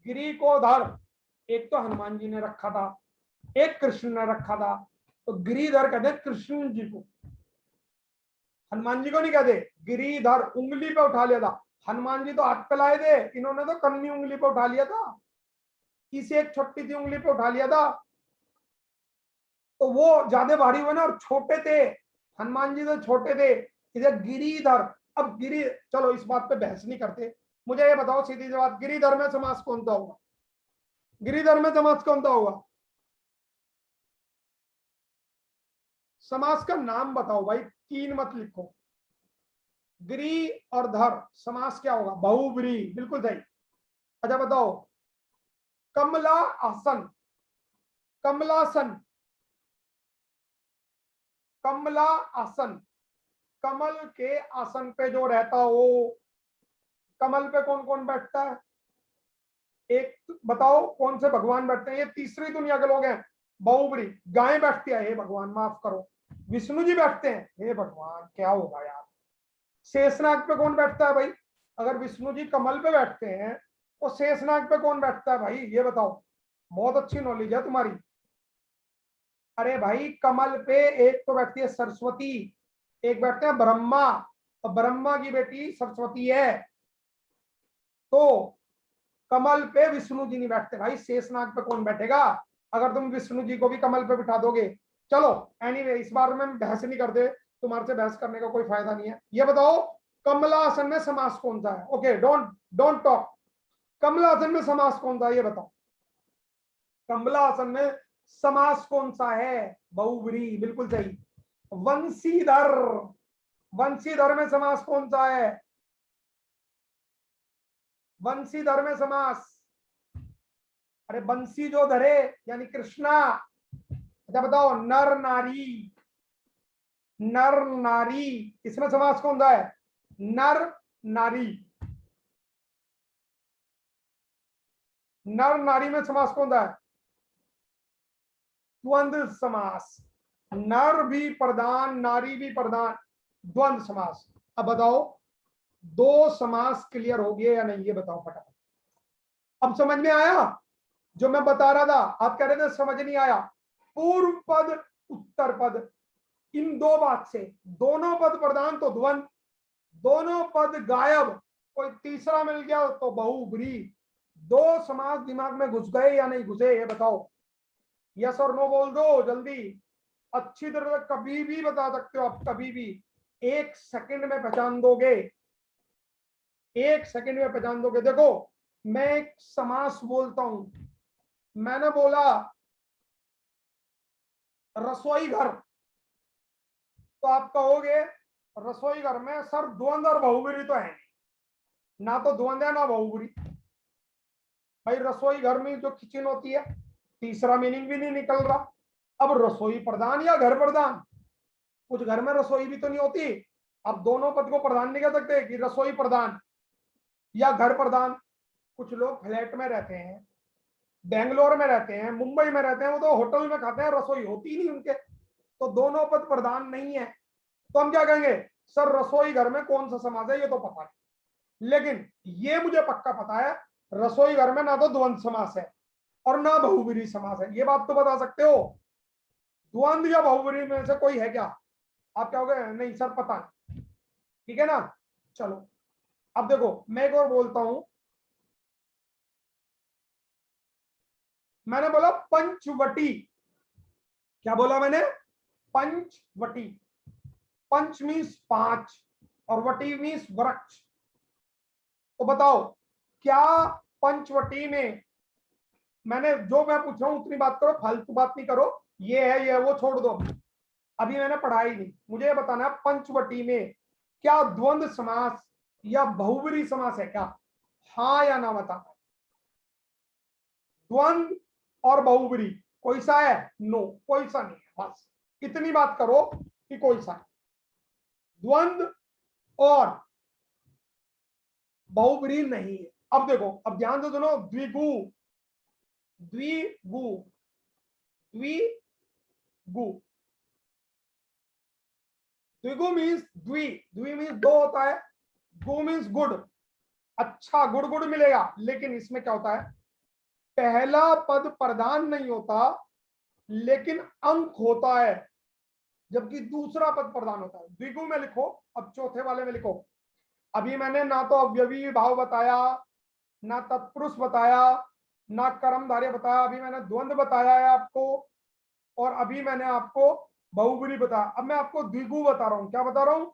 गिरी को धर, एक तो हनुमान जी ने रखा था, एक कृष्ण ने रखा था, तो गिरिधर कहते कृष्ण जी को, हनुमान जी को नहीं कहते। गिरिधर, उंगली पे उठा लिया था। हनुमान जी तो हाथ पे लाए थे, इन्होंने तो कन्नी उंगली पे उठा लिया था, इसे एक छोटी सी उंगली पे उठा लिया था, तो वो ज्यादा भारी हुए ना, और छोटे थे, हनुमान जी तो छोटे थे, इसे गिरिधर। अब गिरी, चलो इस बात पे बहस नहीं करते, मुझे ये बताओ सीधी सी बात, गिरिधर में समास कौन सा होगा? गिरिधर में समास कौन सा होगा? समास का नाम बताओ भाई, तीन मत लिखो। गिरी और धर, समास क्या होगा? बहुब्री, बिल्कुल सही। अच्छा बताओ, कमला आसन, कमलासन, कमला आसन, कमल के आसन पे जो रहता हो, कमल पे कौन कौन बैठता है? एक बताओ कौन से भगवान बैठते हैं? ये तीसरी दुनिया के लोग हैं। बहुबरी, गाय बैठती है, हे भगवान माफ करो। विष्णु जी बैठते हैं, हे भगवान क्या होगा यार। शेषनाग पे कौन बैठता है भाई? अगर विष्णु जी कमल पे बैठते हैं तो शेषनाग पे कौन बैठता है भाई, ये बताओ। बहुत अच्छी नॉलेज है तुम्हारी। अरे भाई, कमल पे एक तो बैठती है सरस्वती, एक बैठते हैं ब्रह्मा, और ब्रह्मा की बेटी सरस्वती है, तो कमल पे विष्णु जी नहीं बैठते भाई, शेषनाग पे कौन बैठेगा? अगर तुम विष्णु जी को भी कमल पे बिठा दोगे। चलो एनीवे, इस बार में बहस नहीं करते, तुम्हारे से बहस करने का कोई फायदा नहीं है। ये बताओ, कमलासन में समास कौन सा है? Okay, don't don't talk. कमलासन में समास कौन सा है ये बताओ। कमलासन में समास कौन सा है? बहुव्रीहि, बिल्कुल सही। वंशीधर, वंशीधर में समास कौन सा है? वंशीधर में समास, अरे बंसी जो धरे यानी कृष्णा। अच्छा बताओ, नर नारी, नर नारी, इसमें समास कौन सा है? नर नारी, नर नारी में समास कौन सा है? द्वंद्व समास, नर भी प्रधान, नारी भी प्रधान, द्वंद्व समास। अब बताओ, दो समास क्लियर हो गए या नहीं, ये बताओ फटाफट। अब समझ में आया जो मैं बता रहा था? आप कह रहे थे समझ नहीं आया। पूर्व पद, उत्तर पद, इन दो बात से, दोनों पद प्रधान तो द्वंद्व, दोनों पद गायब, कोई तीसरा मिल गया तो बहुब्री। दो समास दिमाग में घुस गए या नहीं घुसे, ये बताओ। यस और नो बोल दो जल्दी। अच्छी तरह कभी भी बता सकते हो आप, कभी भी, एक सेकंड में पहचान दोगे, एक सेकंड में पहचान दोगे। देखो, मैं एक समास बोलता हूं, मैंने बोला रसोई घर, तो आप कहोगे रसोई घर में सर द्वंद्व और बहुब्री तो है नहीं, ना तो द्वंद्व है ना बहुब्री। भाई रसोई घर में जो किचन होती है, तीसरा मीनिंग भी नहीं निकल रहा। अब रसोई प्रधान या घर प्रधान? कुछ घर में रसोई भी तो नहीं होती। अब दोनों पद को प्रधान नहीं कह सकते कि रसोई प्रधान या घर प्रधान। कुछ लोग फ्लैट में रहते हैं, बेंगलोर में रहते हैं, मुंबई में रहते हैं, वो तो होटल में खाते हैं, रसोई होती नहीं उनके, तो दोनों पद प्रधान नहीं है। तो हम क्या कहेंगे, सर रसोई घर में कौन सा समास है ये तो पता नहीं, लेकिन ये मुझे पक्का पता है रसोई घर में ना तो द्वंद्व समास है और ना बहुब्रीहि समास है। ये बात तो बता सकते हो, द्वंद्व या बहुब्रीहि में से कोई है क्या? आप क्या कहोगे, नहीं सर पता नहीं। ठीक है ना, चलो अब देखो मैं एक और बोलता हूं। मैंने बोला पंचवटी, क्या बोला मैंने, पंचवटी। पंच मीन्स पांच और वटी मीन्स वृक्ष। तो बताओ क्या पंचवटी में, मैंने जो मैं पूछ रहा हूं उतनी बात करो, फालतू बात नहीं करो, ये है ये वो छोड़ दो, अभी मैंने पढ़ाई नहीं, मुझे ये बताना है पंचवटी में क्या द्वंद्व समास या बहुब्रीहि समास है क्या? हाँ या ना बता। द्वंद्व और बहुब्रीहि कोई सा है? नो, कोई सा नहीं है, बस इतनी बात करो कि कोई सा है। द्वंद्व और बहुब्रीहि नहीं है। अब देखो, अब ध्यान दो दोनों, द्विगु, द्विगु, द्विगु, द्विगु मीन्स द्वि, द्वि मीन्स दो होता है, गु मीन्स गुड, अच्छा गुड गुड मिलेगा। लेकिन इसमें क्या होता है, पहला पद प्रधान नहीं होता लेकिन अंक होता है, जबकि दूसरा पद प्रधान होता है। द्विगु में लिखो, अब चौथे वाले में लिखो। अभी मैंने ना तो अव्ययी भाव बताया, ना तत्पुरुष बताया, ना कर्मधारय बताया, अभी मैंने द्वंद्व बताया है आपको, और अभी मैंने आपको बहुब्रीहि बताया। अब मैं आपको द्विगु बता रहा हूं। क्या बता रहा हूं?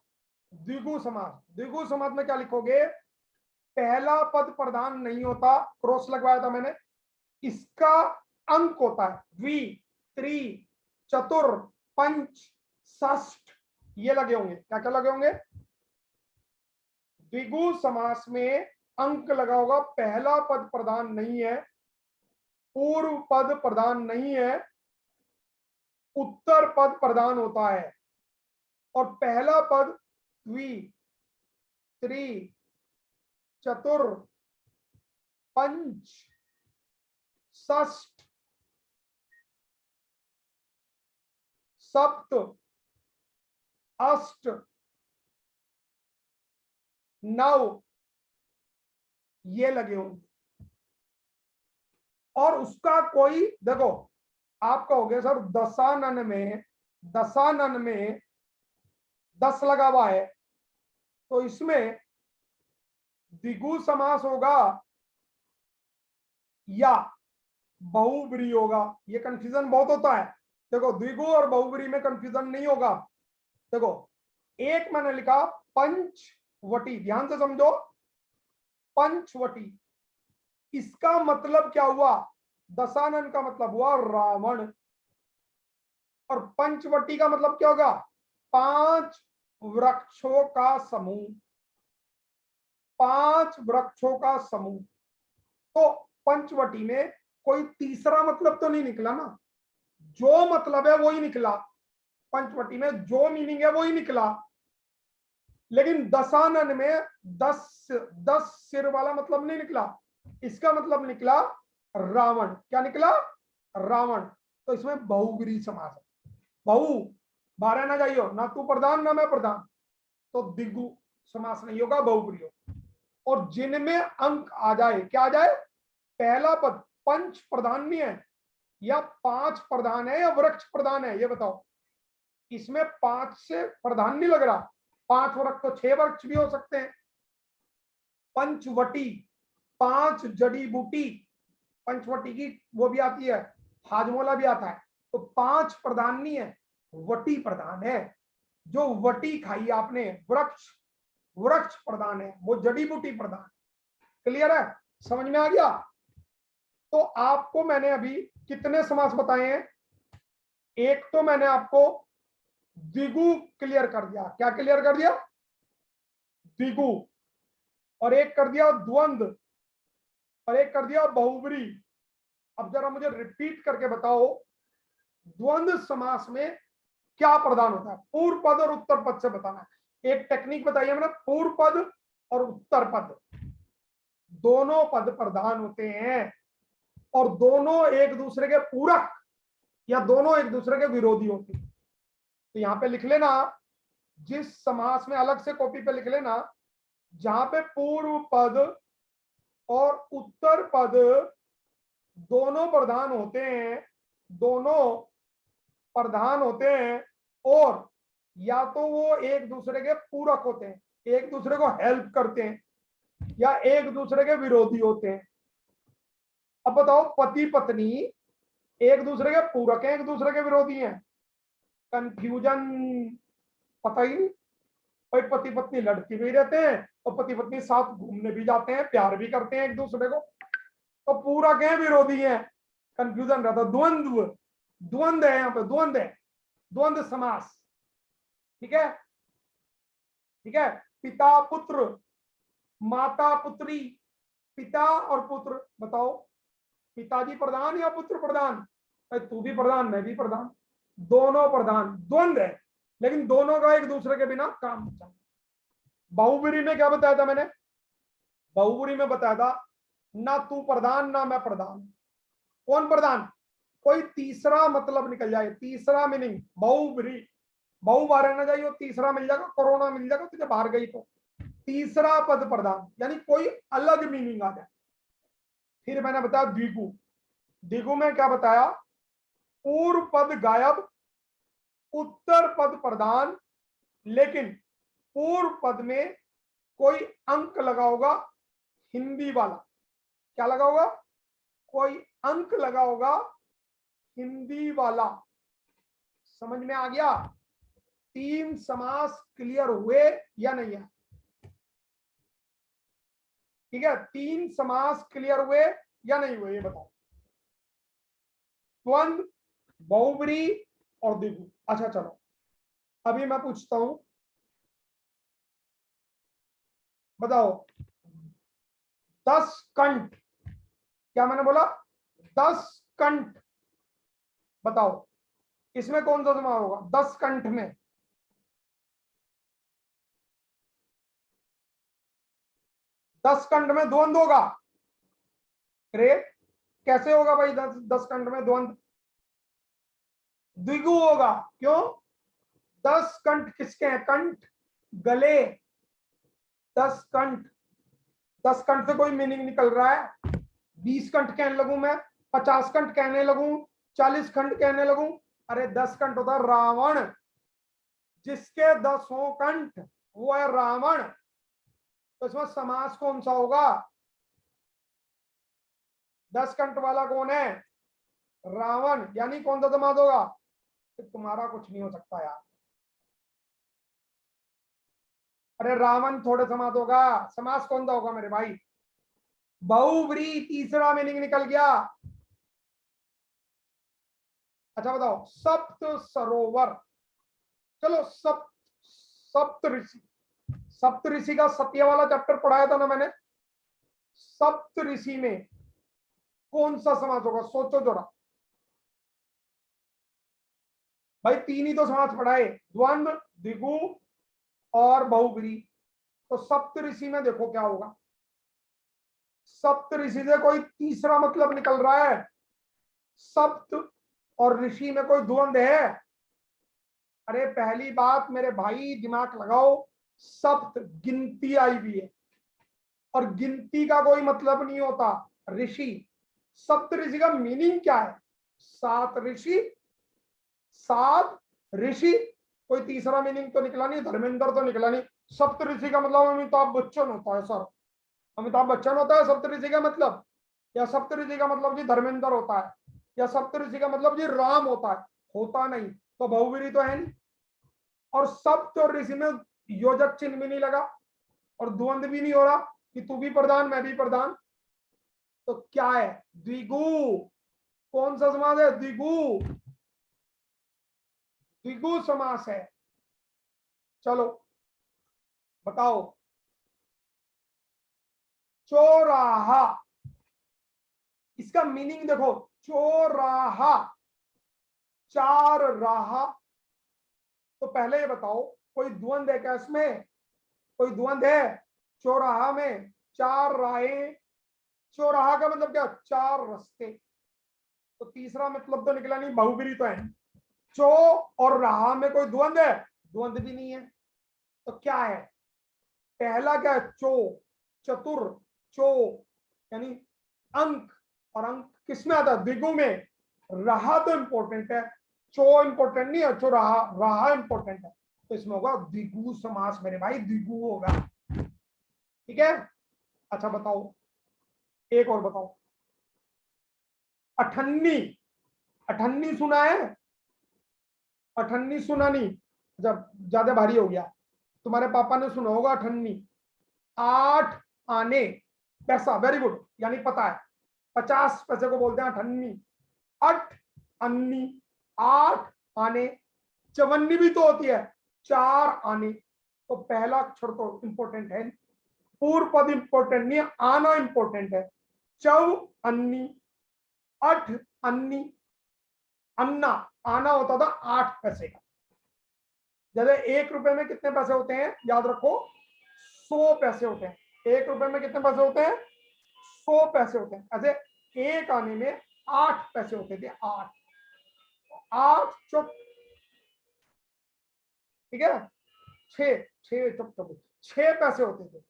द्विगु समास। द्विगु समास में क्या लिखोगे, पहला पद प्रधान नहीं होता, क्रॉस लगवाया था मैंने, इसका अंक होता है, द्वि, त्रि, चतुर, पंच, षष्ठ, ये लगे होंगे। क्या क्या लगे होंगे? द्विगु समास में अंक लगा होगा, पहला पद प्रधान नहीं है, पूर्व पद प्रधान नहीं है, उत्तर पद प्रधान होता है, और पहला पद द्वि, त्रि, चतुर, पंच, षष्ठ, सप्त, अष्ट, नव, ये लगे होंगे। और उसका कोई देखो, आप कहोगे सर दशानन में, दशानन में 10 लगा हुआ है, तो इसमें द्विगु समास होगा या बहुब्रीहि होगा? ये कंफ्यूजन बहुत होता है। देखो द्विगु और बहुब्रीहि में कंफ्यूजन नहीं होगा। देखो एक मैंने लिखा पंचवटी, ध्यान से समझो, पंचवटी, इसका मतलब क्या हुआ? दशानन का मतलब हुआ रावण, और पंचवटी का मतलब क्या होगा? 5 वृक्षों का समूह, 5 वृक्षों का समूह। तो पंचवटी में कोई तीसरा मतलब तो नहीं निकला ना, जो मतलब है वो ही निकला, पंचवटी में जो मीनिंग है वो ही निकला। लेकिन दशानन में 10 सिर वाला मतलब नहीं निकला, इसका मतलब निकला रावण। क्या निकला? रावण। तो इसमें बहुब्रीहि समास है। बहु, बारह ना जाइयो, ना तू प्रधान ना मैं प्रधान, तो द्विगु समास नहीं होगा, बहुब्रीहि होगा। और जिनमें अंक आ जाए, क्या आ जाए? पहला पद पंच प्रधान नहीं है, या 5 प्रधान है, या वृक्ष प्रधान है, ये बताओ। इसमें 5 से प्रधान नहीं लग रहा, 5 वृक्ष तो 6 वृक्ष भी हो सकते हैं। पंचवटी, 5 जड़ी बूटी, पंचवटी की वो भी आती है, हाजमोला भी आता है। तो 5 प्रधान नहीं है, वटी प्रधान है। जो वटी खाई आपने, वृक्ष, वृक्ष प्रधान है, वो जड़ी बूटी प्रधान। क्लियर है? समझ में आ गया? तो आपको मैंने अभी कितने समास बताए हैं? एक तो मैंने आपको द्विगु क्लियर कर दिया। क्या क्लियर कर दिया? द्विगु। और एक कर दिया द्वंद्व, और एक कर दिया बहुब्रीहि। अब जरा मुझे रिपीट करके बताओ, द्वंद्व समास में क्या प्रधान होता है? पूर्व पद और उत्तर पद से बताना है। एक टेक्निक बताइए मैंने, पूर्व पद और उत्तर पद दोनों पद प्रधान होते हैं। और दोनों एक दूसरे के पूरक या दोनों एक दूसरे के विरोधी होते हैं। तो यहां पे लिख लेना, जिस समास में अलग से कॉपी पे लिख लेना, जहां पे पूर्व पद और उत्तर पद दोनों प्रधान होते हैं, दोनों प्रधान होते हैं, और या तो वो एक दूसरे के पूरक होते हैं, एक दूसरे को हेल्प करते हैं, या एक दूसरे के विरोधी होते हैं। अब बताओ, पति पत्नी एक दूसरे के पूरक हैं, एक दूसरे के विरोधी हैं? कंफ्यूजन पता ही नहीं। भाई पति पत्नी लड़के भी रहते हैं और पति पत्नी साथ घूमने भी जाते हैं, प्यार भी करते हैं एक दूसरे को, तो पूरक हैं विरोधी हैं? कंफ्यूजन रहता। द्वंद्व, द्वंद्व है यहाँ पे, द्वंद्व है, द्वंद्व समास। ठीक है, ठीक है। पिता पुत्र, माता पुत्री, पिता और पुत्र, बताओ पिताजी प्रधान या पुत्र प्रधान? भाई तू भी प्रधान, मैं भी प्रधान, दोनों प्रधान, द्वंद्व है, लेकिन दोनों का एक दूसरे के बिना काम नहीं चलता। बहुब्रीहि में क्या बताया था मैंने? बहुब्रीहि में बताया था, ना तू प्रधान ना मैं प्रधान। कौन प्रधान? कोई तीसरा मतलब निकल जाए, तीसरा मीनिंग। बहुब्रीहि, बहु बार रहना चाहिए, तीसरा मिल जाएगा, कोरोना मिल जाएगा तुझे बाहर गई तो। तीसरा पद प्रधान यानी कोई अलग मीनिंग आ जाए। फिर मैंने बताया द्विगु, द्विगु में क्या बताया? पूर्व पद गायब, उत्तर पद प्रधान, लेकिन पूर्व पद में कोई अंक लगा होगा हिंदी वाला। क्या लगा होगा? कोई अंक लगा होगा हिंदी वाला। समझ में आ गया? तीन समास क्लियर हुए या नहीं है? ठीक है, तीन समास क्लियर हुए या नहीं हुए, ये बताओ। द्वंद्व, बहुब्रीहि और द्विगु। अच्छा चलो, अभी मैं पूछता हूं, बताओ 10 कंठ, क्या मैंने बोला? 10 कंठ, बताओ इसमें कौन सा समास होगा 10 कंठ में? 10 कंठ में द्वंद्व होगा? अरे कैसे होगा भाई 10 कंठ में द्वंद्व? द्विगु होगा। क्यों? 10 कंठ किसके हैं? कंठ गले, 10 कंठ, 10 कंठ से कोई मीनिंग निकल रहा है? 20 कंठ कहने लगूं मैं, 50 कंठ कहने लगूं, 40 कंठ कहने लगूं? अरे 10 कंठ होता है रावण, जिसके 10 कंठ वो है रावण। तो इसमें समास कौन सा होगा? 10 कंठ वाला कौन है? रावण, यानी कौन सा समास होगा? तुम्हारा कुछ नहीं हो सकता यार। अरे रावण थोड़े समास होगा, समास कौन सा होगा मेरे भाई? बहुब्रीहि, तीसरा मीनिंग निकल गया। अच्छा बताओ, सप्त सरोवर, चलो सप्त ऋषि, सप्त ऋषि का सत्य वाला चैप्टर पढ़ाया था ना मैंने। सप्त ऋषि में कौन सा समास होगा? सोचो जरा भाई, तीन ही तो समास पढ़ाए, द्वंद्व, द्विगु और बहुब्रीहि। तो सप्त ऋषि में देखो क्या होगा। सप्त ऋषि से कोई तीसरा मतलब निकल रहा है? सप्त और ऋषि में कोई द्वंद्व है? अरे पहली बात मेरे भाई दिमाग लगाओ, सप्त गिनती आई हुई है, और गिनती का कोई मतलब नहीं होता ऋषि। सप्त ऋषि का मीनिंग क्या है? 7 ऋषि, 7 ऋषि। कोई तीसरा मीनिंग तो निकला नहीं, धर्मेंद्र तो निकला नहीं। सप्त ऋषि का मतलब अमिताभ बच्चन होता है सर, अमिताभ बच्चन होता है सप्त ऋषि का मतलब? या सप्त ऋषि का मतलब जी धर्मेंद्र होता है? या सप्त ऋषि का मतलब जी राम होता है? होता नहीं। तो बहुब्रीहि तो है नहीं, और सप्त और ऋषि में योजक चिन्ह भी नहीं लगा, और द्वंद्व भी नहीं हो रहा कि तू भी प्रधान मैं भी प्रधान। तो क्या है? द्विगु। कौन सा समास है? द्विगु, द्विगु समास है। चलो बताओ, चौराहा, इसका मीनिंग देखो। चौराहा, चार राह। तो पहले ये बताओ, कोई द्वंद्व है क्या इसमें? कोई द्वंद्व है? चौराहा में 4 राहें, चौराहा का मतलब क्या, चार रास्ते। तो तीसरा मतलब तो निकला नहीं, बहुब्री तो है। चौ और राह में कोई द्वंद है, द्वंद भी नहीं है। तो क्या है, पहला क्या है, चो, चतुर, चो यानी अंक, और अंक किसमें आता है, द्विगु में। रहा तो इंपॉर्टेंट है, चो इंपॉर्टेंट नहीं है, चो रहा, रहा इंपॉर्टेंट है। तो इसमें होगा द्विगु समास मेरे भाई, द्विगु होगा। ठीक है, अच्छा बताओ, एक और बताओ, अठन्नी, अठन्नी सुना है, अठन्नी सुना नहीं, जब ज्यादा भारी हो गया, तुम्हारे पापा ने सुना होगा अठन्नी, 8 आने पैसा, वेरी गुड, यानी पता है, 50 पैसे को बोलते हैं अठन्नी। अठ अन्नी, 8 आने। चवन्नी भी तो होती है, 4 आने। तो पहला अक्षर तो इंपॉर्टेंट है, पूर्व पद इंपॉर्टेंट नहीं है, आना इंपॉर्टेंट है। चौ अन्नी, अठ अन्नी, अन्ना, आना होता था 8 पैसे का। जैसे 1 रुपए में कितने पैसे होते हैं, याद रखो, 100 पैसे होते हैं। 1 रुपए में कितने पैसे होते हैं, 100 पैसे होते हैं। ऐसे एक आने में 8 पैसे होते थे, 8, 8 चुप, ठीक है, 6, 6 चुप चुप, 6 पैसे होते थे,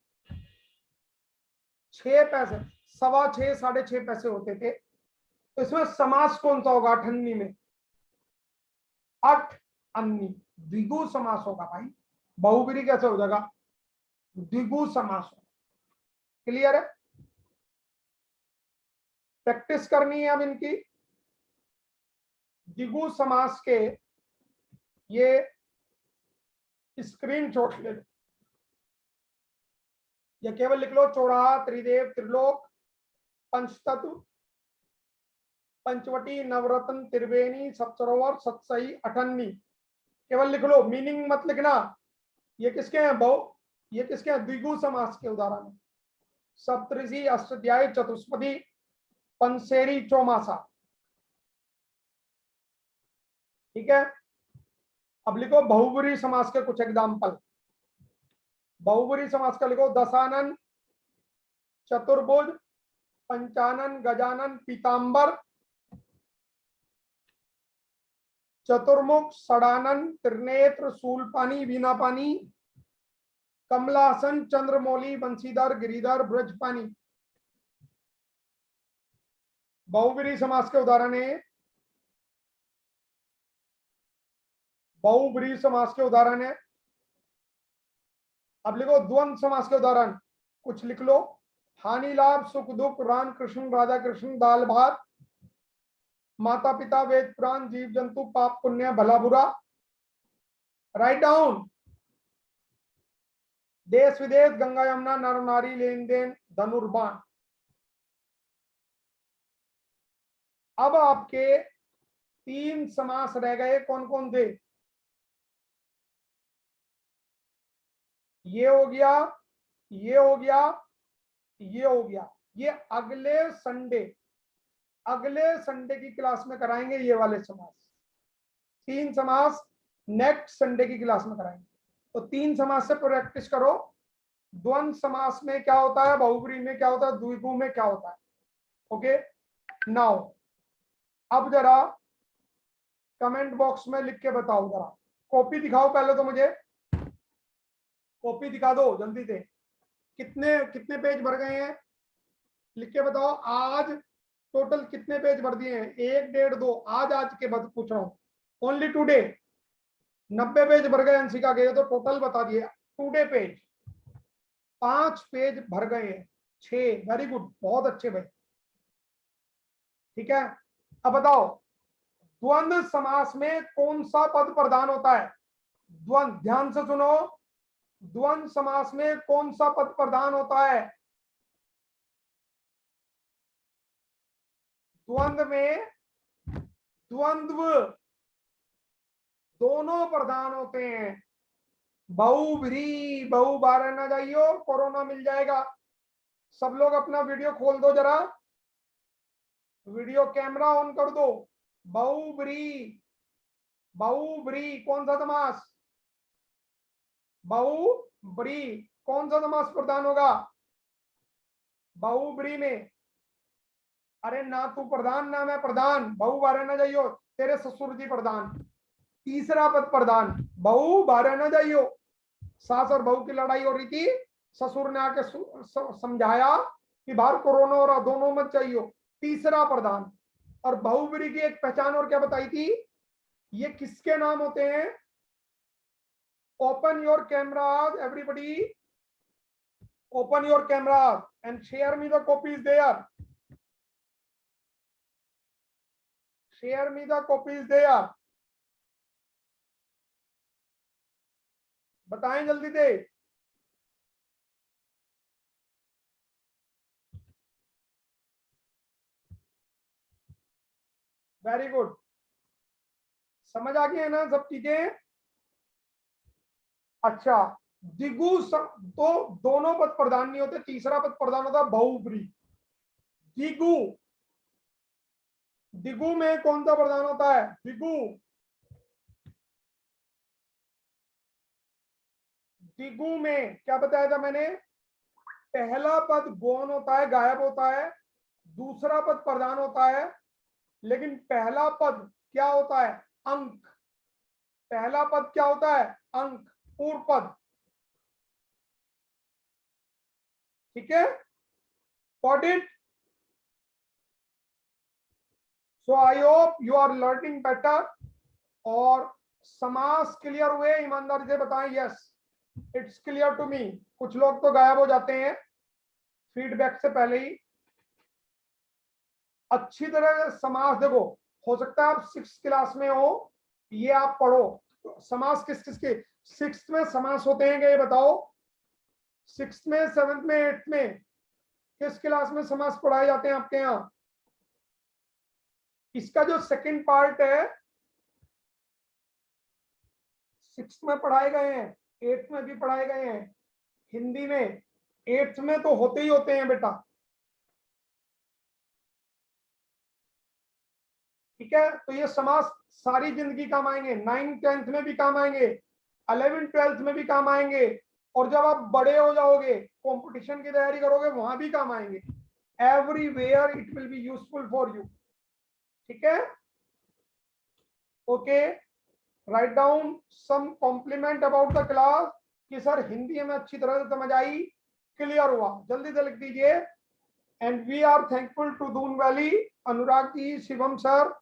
6 पैसे, 6.25, 6.5 पैसे होते थे। तो इसमें समास कौन सा होगा अठन्नी में, अठ अन्नी, द्विगु समास होगा भाई। बहुब्री कैसे हो जाएगा, द्विगु समास होगा। क्लियर है, प्रैक्टिस करनी है अब इनकी। द्विगु समास के ये स्क्रीनशॉट ले लो, या केवल लिख लो, चौराहा, त्रिदेव, त्रिलोक, पंचतत्व, पंचवटी, नवरत्न, त्रिवेणी, सप्तरोवर, सतसई, अठन्नी। केवल लिख लो, मीनिंग मत लिखना। ये किसके हैं बहु, ये किसके हैं, द्विगु समास के उदाहरण है। सप्तऋषि, अष्टाध्यायी, चतुष्पदी, पंसेरी, चौमासा। ठीक है, अब लिखो बहुब्री समास के कुछ एग्जाम्पल। बहुब्री समास का लिखो, दशानन, चतुर्भुज, पंचानन, गजानन, पीतांबर, चतुर्मुख, षडानन, त्रिनेत्र, शूलपानी, वीणापानी, कमलासन, चंद्रमौली, बंशीधर, गिरिधर, ब्रजपानी। बहुब्री समास के उदाहरण है, बहुब्री समास के उदाहरण है। अब लिखो द्वंद्व समास के उदाहरण, कुछ लिख लो, हानि लाभ, सुख दुख, राम कृष्ण, राधा कृष्ण, दाल भात, माता पिता, वेद पुराण, जीव जंतु, पाप पुण्य, भला बुरा। राइट डाउन, देश विदेश, गंगा यमुना, नर नारी, लेन देन, धनुर्बाण। अब आपके 3 समास रह गए, कौन कौन थे, ये हो गया, ये हो गया, ये हो गया। ये अगले संडे की क्लास में कराएंगे, ये वाले समास, 3 समास नेक्स्ट संडे की क्लास में कराएंगे। तो 3 समास से प्रैक्टिस करो। द्वंद्व समास में क्या होता है, बहुब्री में क्या होता है, द्विगु में क्या होता है। ओके, नाउ अब जरा कमेंट बॉक्स में लिख के बताओ, जरा कॉपी दिखाओ पहले तो मुझे, कॉपी दिखा दो जल्दी से, कितने कितने पेज भर गए हैं, लिख के बताओ। आज टोटल कितने पेज भर दिए हैं, 1, 1.5, 2, आज के बाद पूछ रहा हूँ, ओनली टुडे 90 पेज भर गए अंशिका के, तो टोटल बता दिए। टुडे पेज 5 पेज भर गए हैं, 6, वेरी गुड, बहुत अच्छे भाई। ठीक है, अब बताओ, द्वंद्व समास में कौन सा पद प्रधान होता है, द्वंद्व, ध्यान से सुनो, द्वंद्व समास में कौन सा पद प्रधान होता है, द्वंद्व में द्वंद्व दोनों प्रधान होते हैं। बहुब्री, बहु बारह ना जाइयो, कोरोना मिल जाएगा। सब लोग अपना वीडियो खोल दो जरा, वीडियो कैमरा ऑन कर दो। बहुब्री, बहुब्री कौन सा समास, बहुब्री कौन सा समास प्रधान होगा, बहुब्री में अरे ना तू प्रधान ना मैं प्रधान, बहू बारे ना जाइयो, तेरे ससुर जी प्रधान। तीसरा पद प्रधान, बहू बारे ना जाइयो। सास और बहू की लड़ाई हो रही थी, ससुर ने आके समझाया कि बाहर कोरोना हो रहा, दोनों मत चाहिए। तीसरा प्रधान। और बहुबरी की एक पहचान और क्या बताई थी, ये किसके नाम होते हैं? Open your cameras everybody, open your cameras and share me the copies there, share me the copies there. बताएं जल्दी से। वेरी गुड, समझ आ गई है ना सब चीजें? अच्छा, दिगु तो दोनों पद प्रधान नहीं होते, तीसरा पद प्रधान होता है बहुब्री। दिगु, दिगु में कौन सा प्रधान होता है? दिगु, दिगु में क्या बताया था मैंने? पहला पद गौण होता है, गायब होता है। दूसरा पद प्रधान होता है, लेकिन पहला पद क्या होता है? अंक। पहला पद क्या होता है? अंक, पूर्व पद। ठीक है, got it? So I hope you are learning better. और समास क्लियर हुए? ईमानदारी से बताएं yes it's clear to me. कुछ लोग तो गायब हो जाते हैं फीडबैक से पहले ही। अच्छी तरह समास देखो, हो सकता है आप 6th क्लास में हो, ये आप पढ़ो। समास किस किस के 6th में समास होते हैं क्या, ये बताओ? 6th में, 7th में, 8th में किस क्लास में समास पढ़ाए जाते हैं आपके यहाँ? इसका जो सेकंड पार्ट है 6th में पढ़ाए गए हैं, 8th में भी पढ़ाए गए हैं हिंदी में, 8th में तो होते ही होते हैं बेटा। ठीक है, तो ये समास सारी जिंदगी काम आएंगे, 9th 10th में भी काम आएंगे, 11th 12th में भी काम आएंगे, और जब आप बड़े हो जाओगे कंपटीशन की तैयारी करोगे वहां भी काम आएंगे। Everywhere it will be useful for you. ठीक है, okay, write down some compliment about the class, कि सर हिंदी हमें अच्छी तरह से समझ आई, क्लियर हुआ, जल्दी से लिख दीजिए। And we are thankful to Doon Valley, Anurag ji, Shivam sir,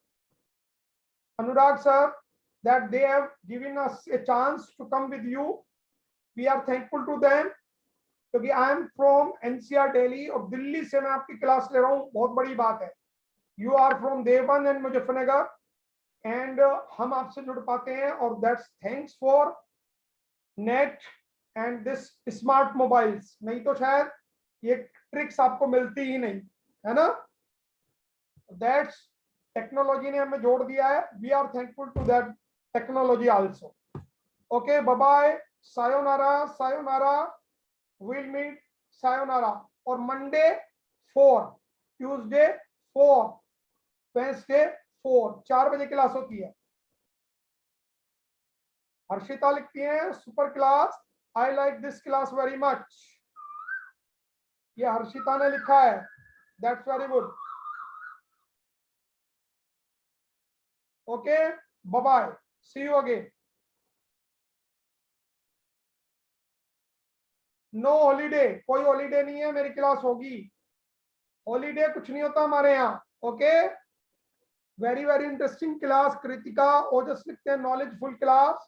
Anurag sir, that they have given us a chance to come with you. We are thankful to them, क्योंकि I am from NCR Delhi, और दिल्ली से मैं आपकी क्लास ले रहा हूँ, बहुत बड़ी बात है। You are from Deoband and Muzaffarnagar, and हम आपसे जुड़ पाते हैं, और that's thanks for net and this smart mobiles. नहीं तो शायद ये ट्रिक्स आपको मिलती ही नहीं, है ना? दैट्स, टेक्नोलॉजी ने हमें जोड़ दिया है, we are thankful to that technology also. Okay, bye bye, sayonara, sayonara, will meet, sayonara. और मंडे 4, ट्यूसडे 4, वेंसडे 4, 4 बजे क्लास होती है। हर्षिता लिखती है super class, I like this class very much. ये हर्षिता ने लिखा है, that's very good. Okay, bye bye, see you again. No holiday, कोई हॉलीडे नहीं है, मेरी क्लास होगी। हॉलीडे कुछ नहीं होता हमारे यहाँ। Okay, very very interesting class. Kritika Ojas लिखते हैं knowledgeful class.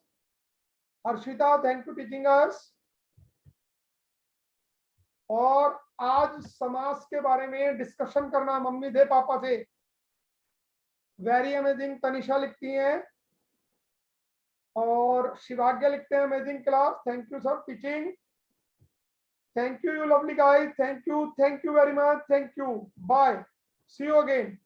Harshita thank you teaching us. और आज समास के बारे में डिस्कशन करना मम्मी दे पापा से। वेरी अमेजिंग, तनिषा लिखती हैं, और शिवाग्य लिखते हैं amazing class, thank you sir teaching, thank you you lovely guys, thank you very much, thank you, bye, see you again.